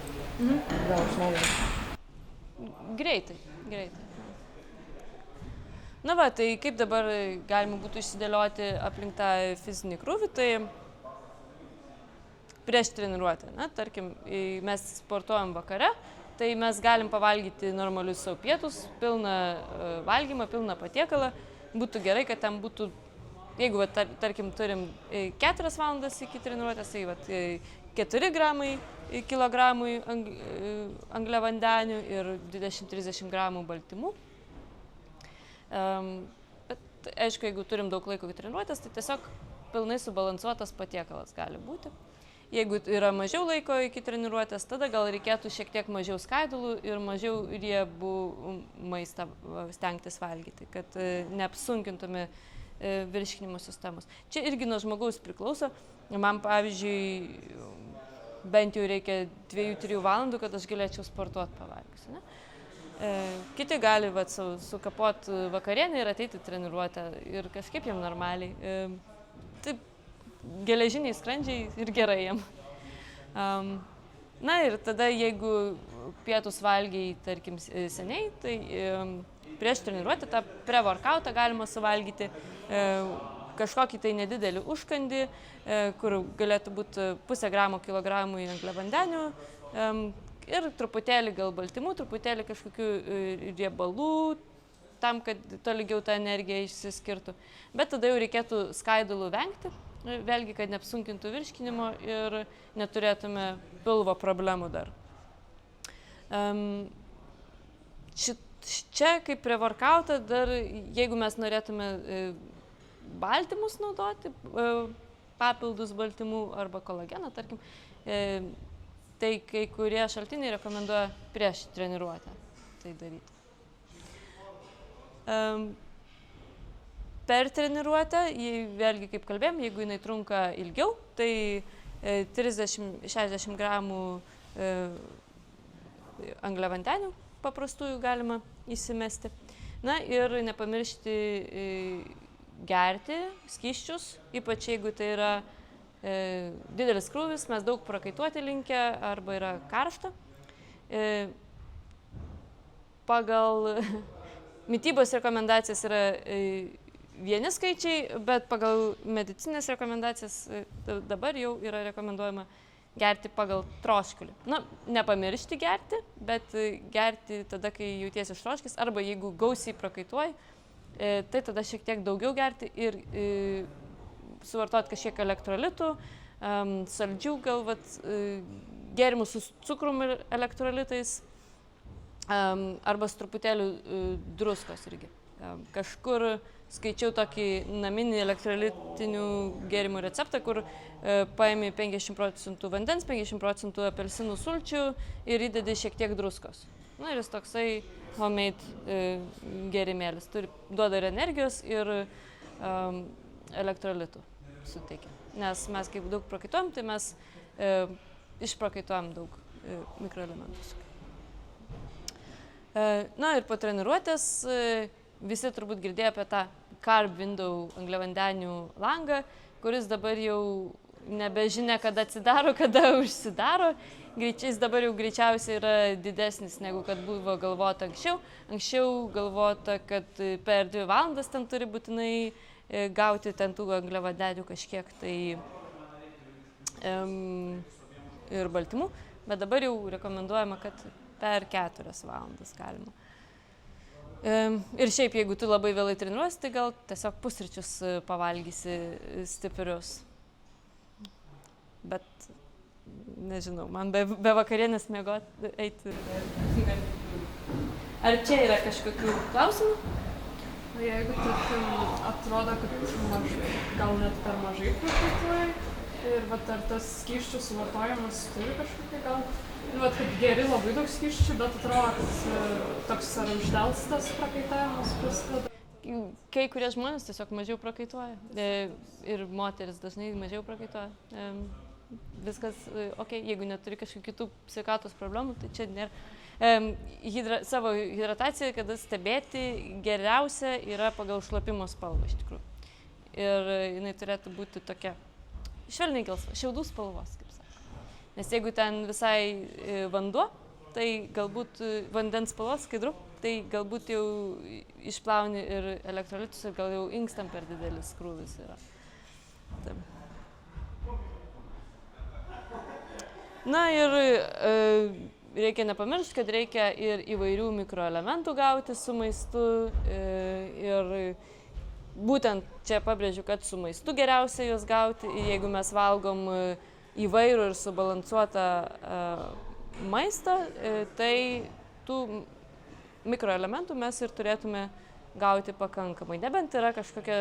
Gal aš naują. Greitai. Na va, tai kaip dabar galima būtų išsidėlioti aplink tą fizinį krūvį, tai prieš treniruotę, tarkim, mes sportuojam vakare, tai mes galim pavalgyti normalius savo pietus, pilną valgymą, pilną patiekalą. Būtų gerai, kad ten būtų, jeigu, tarkim, turim 4 valandas iki treniruotės, tai 4 gramai kilogramui angliavandenių ir 20-30 gramų baltymų. Bet aišku, jeigu turim daug laiko iki treniruotės, tai tiesiog pilnai subalansuotas patiekalas gali būti. Jeigu yra mažiau laiko iki treniruotės, tada gal reikėtų šiek tiek mažiau skaidulų ir mažiau riebų maistą stengtis valgyti, kad neapsunkintume virškinimo sistemos. Čia irgi nuo žmogaus priklauso. Man, pavyzdžiui, bent jau reikia 2-3 valandų, kad aš galėčiau sportuoti pavalgius. Kiti gali sukapot vakarienę ir ateiti treniruotę ir kažkaip jam normaliai. Taip, geležiniai skrandžiai ir gerai jam. Na ir tada, jeigu pietus valgiai, tarkim, seniai, tai prieš treniruotę tą pre-workoutą galima suvalgyti kažkokį tai nedidelį užkandį, kur galėtų būti 0,5 gramo kilogramui angliavandenių ir truputėlį gal baltymų, truputėlį kažkokių riebalų, tam, kad tolygiau ta energija išsiskirtų. Bet tada jau reikėtų skaidulų vengti, vėlgi, kad neapsunkintų virškinimo ir neturėtume pilvo problemų dar. Čia, kaip prie workoutą, dar jeigu mes norėtume baltymus naudoti, papildus baltymų arba kolageną, tarkim, tai kai kurie šaltiniai rekomenduoja prieš treniruotę tai daryti. Per treniruotę, vėlgi kaip kalbėjom, jeigu jinai trunka ilgiau, tai 30-60 gramų angliavandenių paprastųjų galima įsimesti. Na ir nepamiršti gerti skysčius, ypač jeigu tai yra didelis krūvis, mes daug prakaituoti linkę arba yra karšta. pagal mitybos rekomendacijas yra vieni skaičiai, bet pagal medicinės rekomendacijas dabar jau yra rekomenduojama gerti pagal troškulį. Na, nepamiršti gerti, bet gerti tada, kai jautiesi ištroškęs, arba jeigu gausiai prakaituoji, tai tada šiek tiek daugiau gerti ir suvartoti kažkiek elektrolitų, saldžių galvat, gėrimų su cukrum ir elektrolitais, arba su truputėliu druskos irgi. Kažkur skaičiau tokį naminį elektrolitinių gėrimų receptą, kur paimi 50% vandens, 50% apelsinų sulčių ir įdedi šiek tiek druskos. Na ir jis toksai homemade gėrimėlis. Duoda ir energijos, ir elektrolitų suteikia. Nes mes kaip daug prakaituojam, tai mes išprakaituojam daug mikroelementus. Na ir po treniruotės visi turbūt girdėjo apie tą carb window angliavandenių langą, kuris dabar jau nebežinia, kada atsidaro, kada užsidaro. Jis dabar jau greičiausiai yra didesnis, negu kad buvo galvota anksčiau. Anksčiau galvota, kad per 2 valandas ten turi būtinai gauti ten tų angliavandenių kažkiek tai ir baltymų, bet dabar jau rekomenduojama, kad per 4 valandas galima. Ir šiaip, jeigu tu labai vėlai treniruosi, tai gal tiesiog pusryčius pavalgysi stiprius. Bet, nežinau, man be vakarienės miegot eiti. Ar čia yra kažkokių klausimų? Na, jeigu, tarkim, atrodo, kad gal net per mažai prakaituoji, ir vat, ar tas skysčių suvartojimas turi kažkokį gal... Vat, kad geri labai daug skysčių, bet atrodo, kad toks ar uždelstas prakaitavimas prasideda. Kai kurie žmonės tiesiog mažiau prakaituoja. Ir moteris dažnai mažiau prakaituoja. Viskas, jeigu neturi kažkokių kitų sveikatos problemų, tai čia nėra. Savo hidrataciją, kada stebėti, geriausia yra pagal šlapimo spalvą iš tikrųjų. Ir jinai turėtų būti tokia švelniai gelsva, šiaudų spalvos, kaip sako. Nes jeigu ten visai vanduo, tai galbūt vandens spalvos skaidru, tai galbūt jau išplauni ir elektrolitus ir gal jau inkstam per didelis krūvis yra. Taip. Na ir reikia nepamiršti, kad reikia ir įvairių mikroelementų gauti su maistu ir būtent čia pabrėžiu, kad su maistu geriausia juos gauti. Jeigu mes valgom įvairų ir subalansuotą maistą, tai tų mikroelementų mes ir turėtume gauti pakankamai. Nebent yra kažkokia,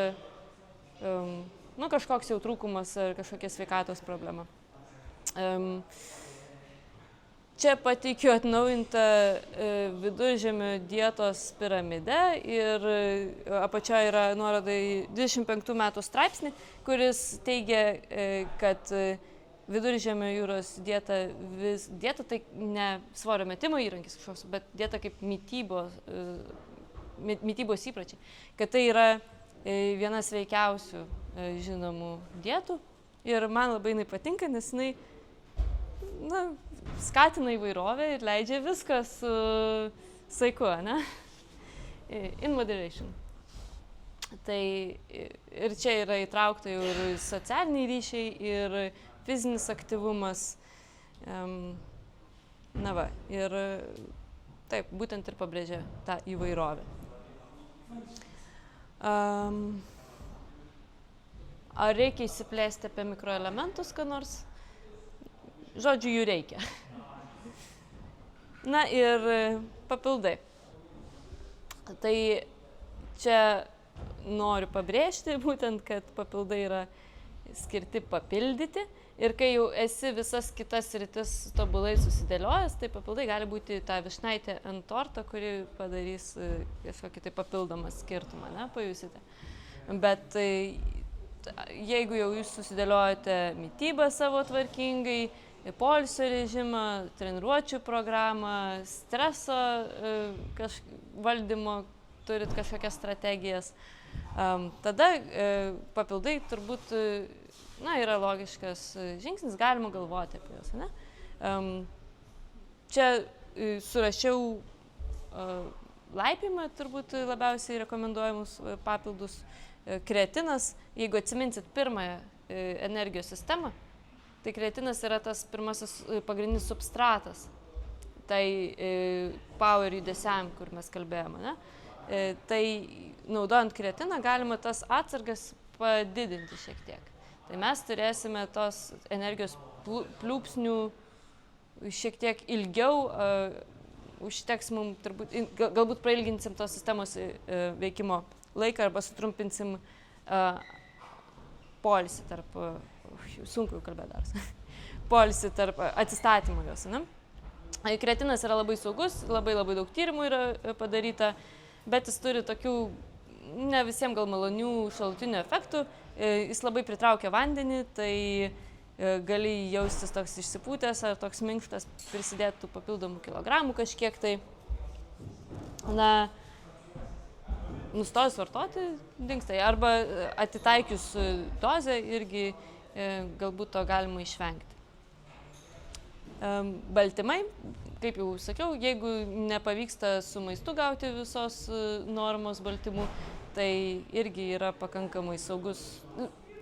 kažkoks jau trūkumas ar kažkokia sveikatos problema. Čia pateikiu atnaujintą viduržemio dietos piramidę ir apačioje yra nuoroda į 25 metų straipsnį, kuris teigia, kad viduržemio jūros dieta tai ne svorio metimo įrankis kažkoks, bet dieta kaip mitybos įpročiai, kad tai yra viena sveikiausių žinomų dietų ir man labai jinai patinka, nes jinai skatina įvairovę ir leidžia viską su saiku, ne? In moderation. Tai ir čia yra įtraukta jau ir socialiniai ryšiai, ir fizinis aktyvumas. Na va, ir taip, būtent ir pabrėžia tą įvairovę. Ar reikia įsiplėsti apie mikroelementus, ką nors? Žodžiu, jų reikia. Na ir papildai. Tai čia noriu pabrėžti būtent, kad papildai yra skirti papildyti ir kai jau esi visas kitas sritis tobulai susidėliojęs, tai papildai gali būti ta vyšnaitė ant torto, kuri padarys kažkokį tai papildomą skirtumą, ne, pajusite. Bet jeigu jau jūs susidėliojate mitybą savo tvarkingai, poilsio režimą, treniruočių programą, streso valdymo, turit kažkokias strategijas, tada papildai turbūt yra logiškas žingsnis, galima galvoti apie juos. Ne? Čia surašiau laipiojimą turbūt labiausiai rekomenduojamus papildus. Kreatinas, jeigu atsiminsit pirmąją energijos sistemą, tai kreatinas yra tas pirmasis pagrindinis substratas. Tai power judesiam, kur mes kalbėjome, ne? Tai naudojant kreatiną galima tas atsargas padidinti šiek tiek. Tai mes turėsime tos energijos pliūpsnių šiek tiek ilgiau, užteks mums turbūt, galbūt prailginsim tos sistemos veikimo laiką arba sutrumpinsim poilsį tarp, sunku jau kalbėti darosi, poilsį tarp atsistatymų jos, ne? Kreatinas yra labai saugus, labai daug tyrimų yra padaryta, bet jis turi tokių ne visiems gal malonių šalutinių efektų, jis labai pritraukia vandenį, tai gali jaustis toks išsipūtęs ar toks minkštas, prisidėtų papildomų kilogramų kažkiek tai. Na, nustojus vartoti dingsta, arba atitaikius dozę irgi galbūt to galima išvengti. Baltymai, kaip jau sakiau, jeigu nepavyksta su maistu gauti visos normos baltymų, tai irgi yra pakankamai saugus,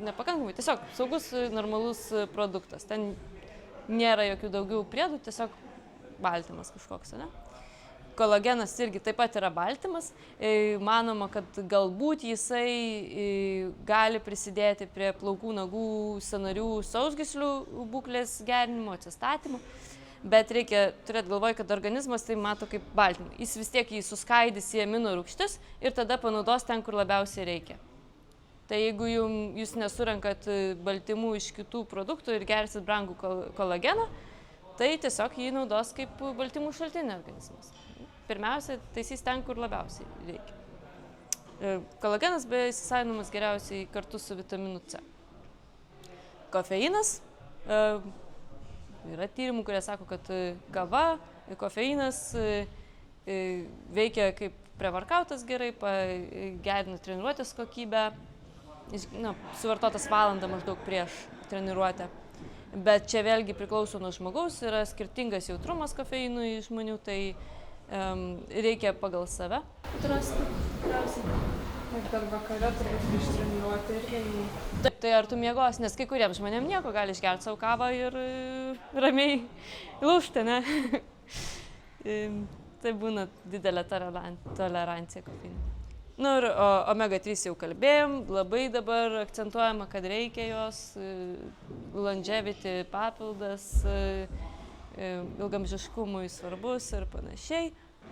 nepakankamai, tiesiog saugus normalus produktas. Ten nėra jokių daugiau priedų, tiesiog baltymas kažkoks, ne? Kolagenas irgi taip pat yra baltymas. Manoma, kad galbūt jisai gali prisidėti prie plaukų, nagų, sąnarių, sausgyslių būklės gerinimo, atsistatymo. Bet reikia turėti galvoje, kad organizmas tai mato kaip baltymą. Jis vis tiek jį suskaidys į amino rūgštis ir tada panaudos ten, kur labiausiai reikia. Tai jeigu jūs nesurenkat baltymų iš kitų produktų ir gersit brangų kolageną, tai tiesiog jį naudos kaip baltymų šaltinį organizmas. Pirmiausia, taisys ten, kur labiausiai reikia. Kolagenas beje įsisavinamas geriausiai kartu su vitaminu C. Kofeinas. Yra tyrimų, kurie sako, kad kava, kofeinas veikia kaip prevarkautas gerai, gerina treniruotės kokybę, suvartotas valandą maždaug prieš treniruotę. Bet čia vėlgi priklauso nuo žmogaus, yra skirtingas jautrumas kofeinui žmonių, tai reikia pagal save atrasti tikriausiai. Ir dar vakare turbūt ištreniruoti irgi. Tai ar tu miegos, nes kai kuriems žmonėms nieko, gali išgerti savo kavą ir ramiai lūžti, ne? Tai būna didelė tolerancija kofeinui. Nu ir omega-3 jau kalbėjom, labai dabar akcentuojama, kad reikia jos, longevity papildas, ilgamžiškumui svarbus ir panašiai.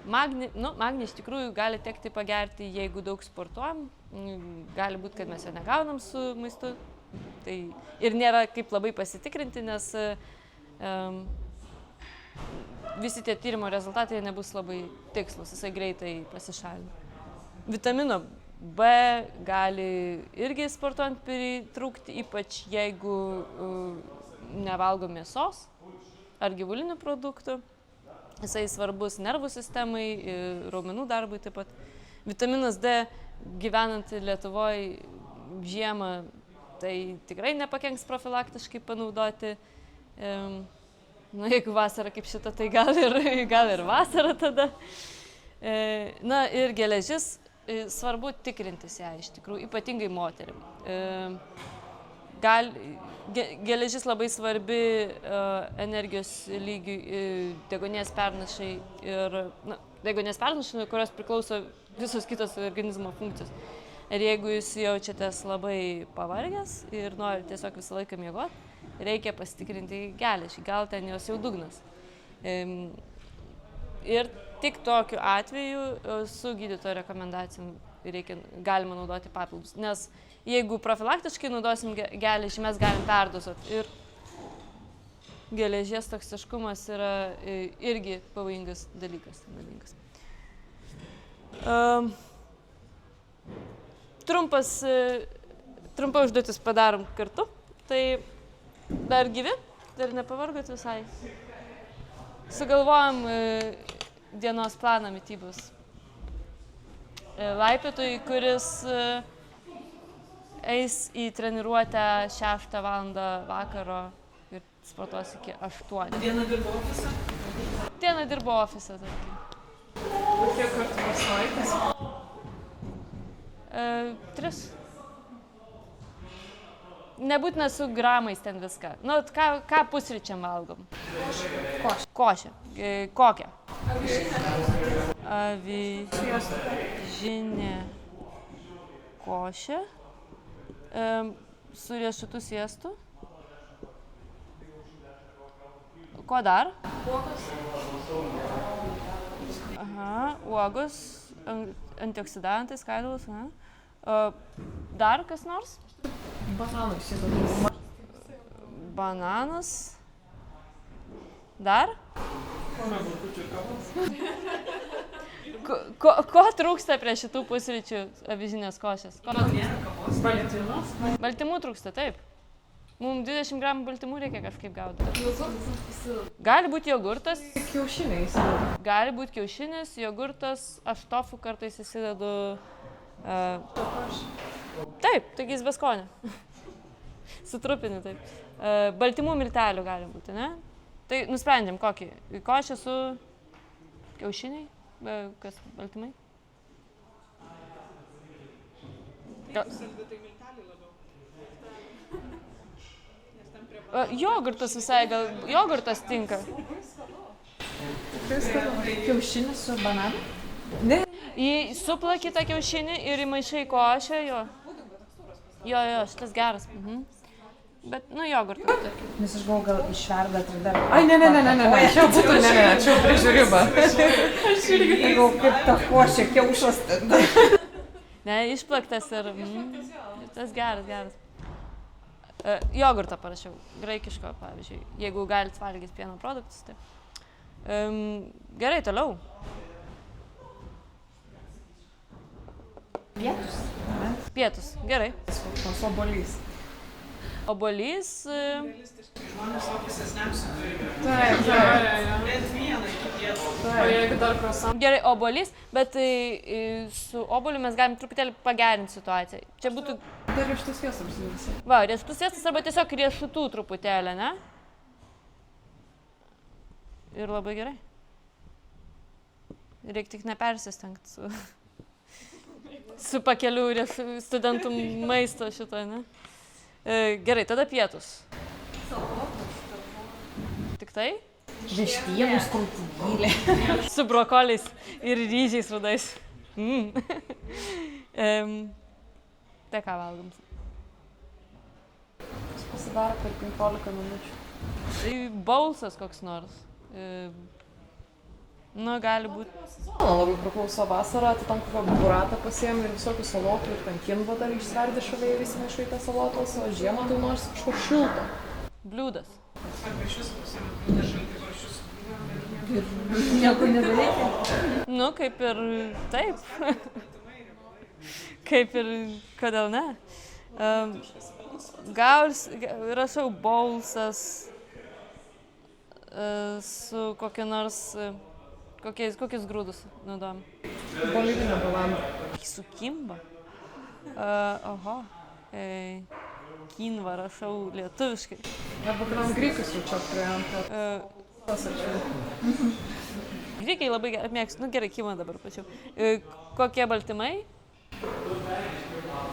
Magnį iš tikrųjų gali tekti pagerti, jeigu daug sportuojam. Gali būti, kad mes jo negaunam su maistu. Tai ir nėra kaip labai pasitikrinti, nes visi tie tyrimo rezultatai nebus labai tikslus, jisai greitai pasišalina. Vitamino B gali irgi sportuojant pritrūkti, ypač jeigu nevalgo mėsos ar gyvulinių produktų. Jisai svarbus nervų sistemai, raumenų darbui taip pat. Vitaminas D gyvenant Lietuvoje žiemą, tai tikrai nepakenks profilaktiškai panaudoti. Jeigu vasara kaip šita, tai gal ir vasara tada. Na ir geležis, svarbu tikrintis ją iš tikrųjų, ypatingai moterim. Geležis labai svarbi energijos lygiui, deguonies pernašai ir deguonies pernašai, kurios priklauso visos kitos organizmo funkcijos. Ir jeigu jūs jaučiatės labai pavargęs ir norite tiesiog visą laiką miegoti, reikia pasitikrinti geležį, gal ten jos jau dugnas. Ir tik tokiu atveju su gydytojo rekomendacijom galima naudoti papildus. Nes jeigu profilaktiškai naudosim geležį, mes galim perdozuoti. Ir geležies toksiškumas yra irgi pavojingas dalykas. Trumpa užduotis padarom kartu. Tai dar gyvi, dar nepavargot visai. Sugalvojom dienos planą mitybos laipiotojui, kuris eis į treniruotę 6 valandą vakaro ir sportuos iki 8. Dieną dirbo ofise? Dieną dirbo ofise, tarkim. Kiek kartų per savaitę? 3. Nebūtina su gramais ten viską. Nu, ką pusryčiam valgom? Košę. Kokią? Avižinė košė. Su riešutų sviestu. Ko dar? Aha, uogos, antioksidantai, skaidulos. Dar kas nors? Bananų įsidedam. Bananas. Dar? Ko trūksta prie šitų pusryčių avižinės košės? Baltymų. Baltymų trūksta, taip. Mums 20 gramų baltymų reikia kažkaip gauti. Gali būti jogurtas. Kiaušiniai įsidedam. Gali būti kiaušinis, jogurtas, aš tofu kartais įsidedu. Taip, taigi jis beskonė. Sutrupini, taip. Baltymų miltelių gali būti, ne? Tai nusprendėm kokį. Košė su kiaušiniai, kas baltymai? Jogurtas visai, gal jogurtas tinka. Kiaušinis su bananu? Ne. Suplaki tą kiaušinį ir įmaišai košę, jo. Jo, šitas geras. Bet, jogurtas. Nes aš galvoju, gal išverdat ir dar... Ai, ne, čia būtų, čia prieš ribą. Aš irgi galvoju, kaip ta košė, kiaušas ten. Ne, išplaktas ir... Tas geras. Jogurtą parašiau, graikiško, pavyzdžiui, jeigu galit valgyti pieno produktus, taip. Gerai, toliau. Pietus, gerai. Obuolys. Obuolys... Žmonės ofisesniam suturi. Taip. Bent vieną iki pietų. O jeigu dar croissant? Gerai, obuolys, bet su obuoliu mes galim truputėlį pagerinti situaciją. Čia būtų... Dar riešutų sviestas apsidėsi. Va, riešutų sviestas arba tiesiog riešutų truputėlį, ne? Ir labai gerai. Reikia tik nepersistengti su pakeliu studentų maisto šito, ne? Gerai, tada pietus. Tik tai? Vištienos krūtinėlė. Su brokoliais ir ryžiais rudais. Tai ką valgom? Kas pasidaro per 15 minučių. Tai baulsas koks nors. Gali būti. Man labai priklauso vasarą, tai tam kokio buratą pasiėmė ir visokių salotų ir ten kinva dar išsverdi šalia ir visi maišai salotos, o žiemą tai nors kažko šilto. Bliūdas. Arba iš viso pasiėmė bliūdą šaltibarščius. Nieko nebereikia. Kaip ir taip. Kaip ir kodėl ne. Rašau baulsas su kokiu nors... Kokius grūdus naudojam? Bolivinė balanda. Su kimba? Oho. Kinva rašau lietuviškai. Arba kuriam grikius jau čia turėjom. Grikiai labai mėgstu. Gerai, kimą dabar pačiau. Kokie baltymai?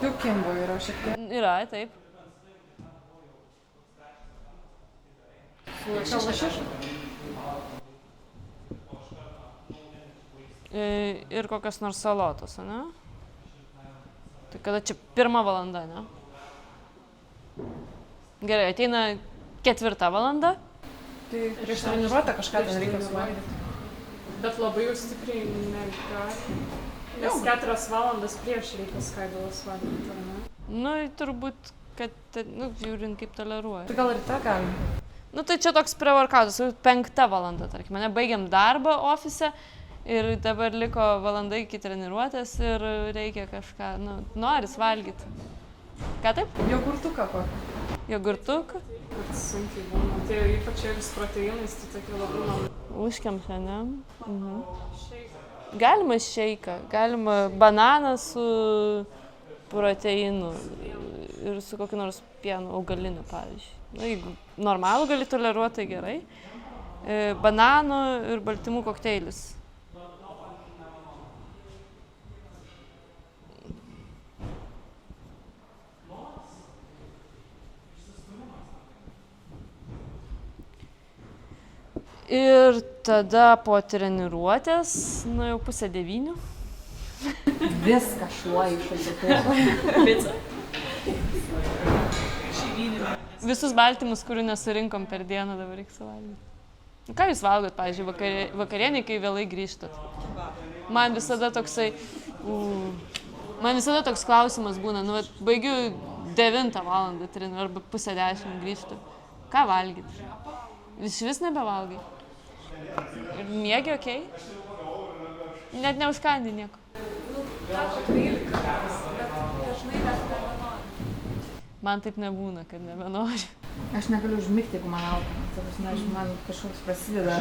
Jau kimbo yra šiek tiek. Yra, taip. Čia lašiša. Ir kokios nors salotos, ne? Tai kada čia 1 valanda, ne? Gerai, ateina 4 valanda. Tai prieš treniruotę kažką ten reikia suvalgyti. Bet labai jau stipriai negali. Nes 4 valandas prieš reikia skaidulos valgyti, ar ne? Turbūt, kad, žiūrint kaip toleruoja. Tai gal ryte galim? Tai čia toks pre-workoutas, 5 valanda, tarkim, baigiam darbą ofise. Ir dabar liko valanda iki treniruotės ir reikia kažką, noris valgyti. Ką taip? Jogurtuką kokį. Jogurtuką? Kad sunkiai būna. Tai ypač jeigu su proteinais, tai tokia labai man. Užkemša, ne? Galima šeiką, galima bananą su proteinu ir su kokiu nors pienu augaliniu, pavyzdžiui. Jeigu normalų gali toleruoti, tai gerai. Bananų ir baltymų kokteilis. Ir tada po treniruotės, nu jau 8:30. Viską šluoji iš šaldytuvo. Visus baltymus, kurių nesurinkom per dieną, dabar reikia suvalgyti. Ką jūs valgot, pavyzdžiui, vakarienį, kai vėlai grįžtat? Man visada toks klausimas būna, nu, baigiu 9 valandą treniruotę arba 9:30 grįžtu. Ką valgyti? Vis nebevalgai. Ir miegi, okei? Net neužkandi nieko. Man taip nebūna, kad nebenoriu. Aš negaliu užmigti, jeigu man alkana. Man kažkoks prasideda.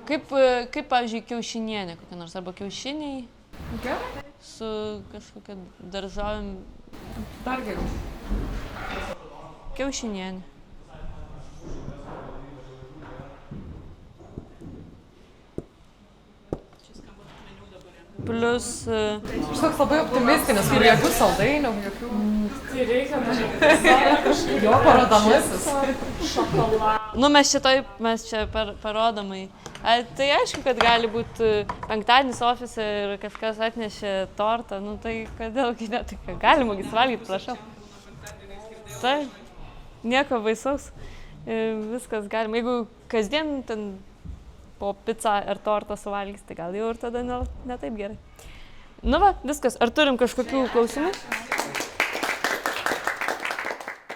Kaip pavyzdžiui, kiaušinienė kokia nors, arba kiaušiniai su kažkokia daržovėm. Dar geriau. Kiaušinienė. Plius... Aš toks labai optimistinis, kur jokių saldainių, jokių... Tai reikia kažkaip. Jo parodomasis. Nu, mes čia parodomai. Tai aišku, kad gali būti penktadienis ofise ir kažkas atnešė tortą, nu tai kodėlgi ne, tai galima suvalgyti, prašau. Tai, nieko baisaus, viskas galima. Jeigu kasdien ten po pizzą ar tortą suvalgys, tai gal jau ir tada ne taip gerai. Nu va, viskas. Ar turim kažkokių klausimų?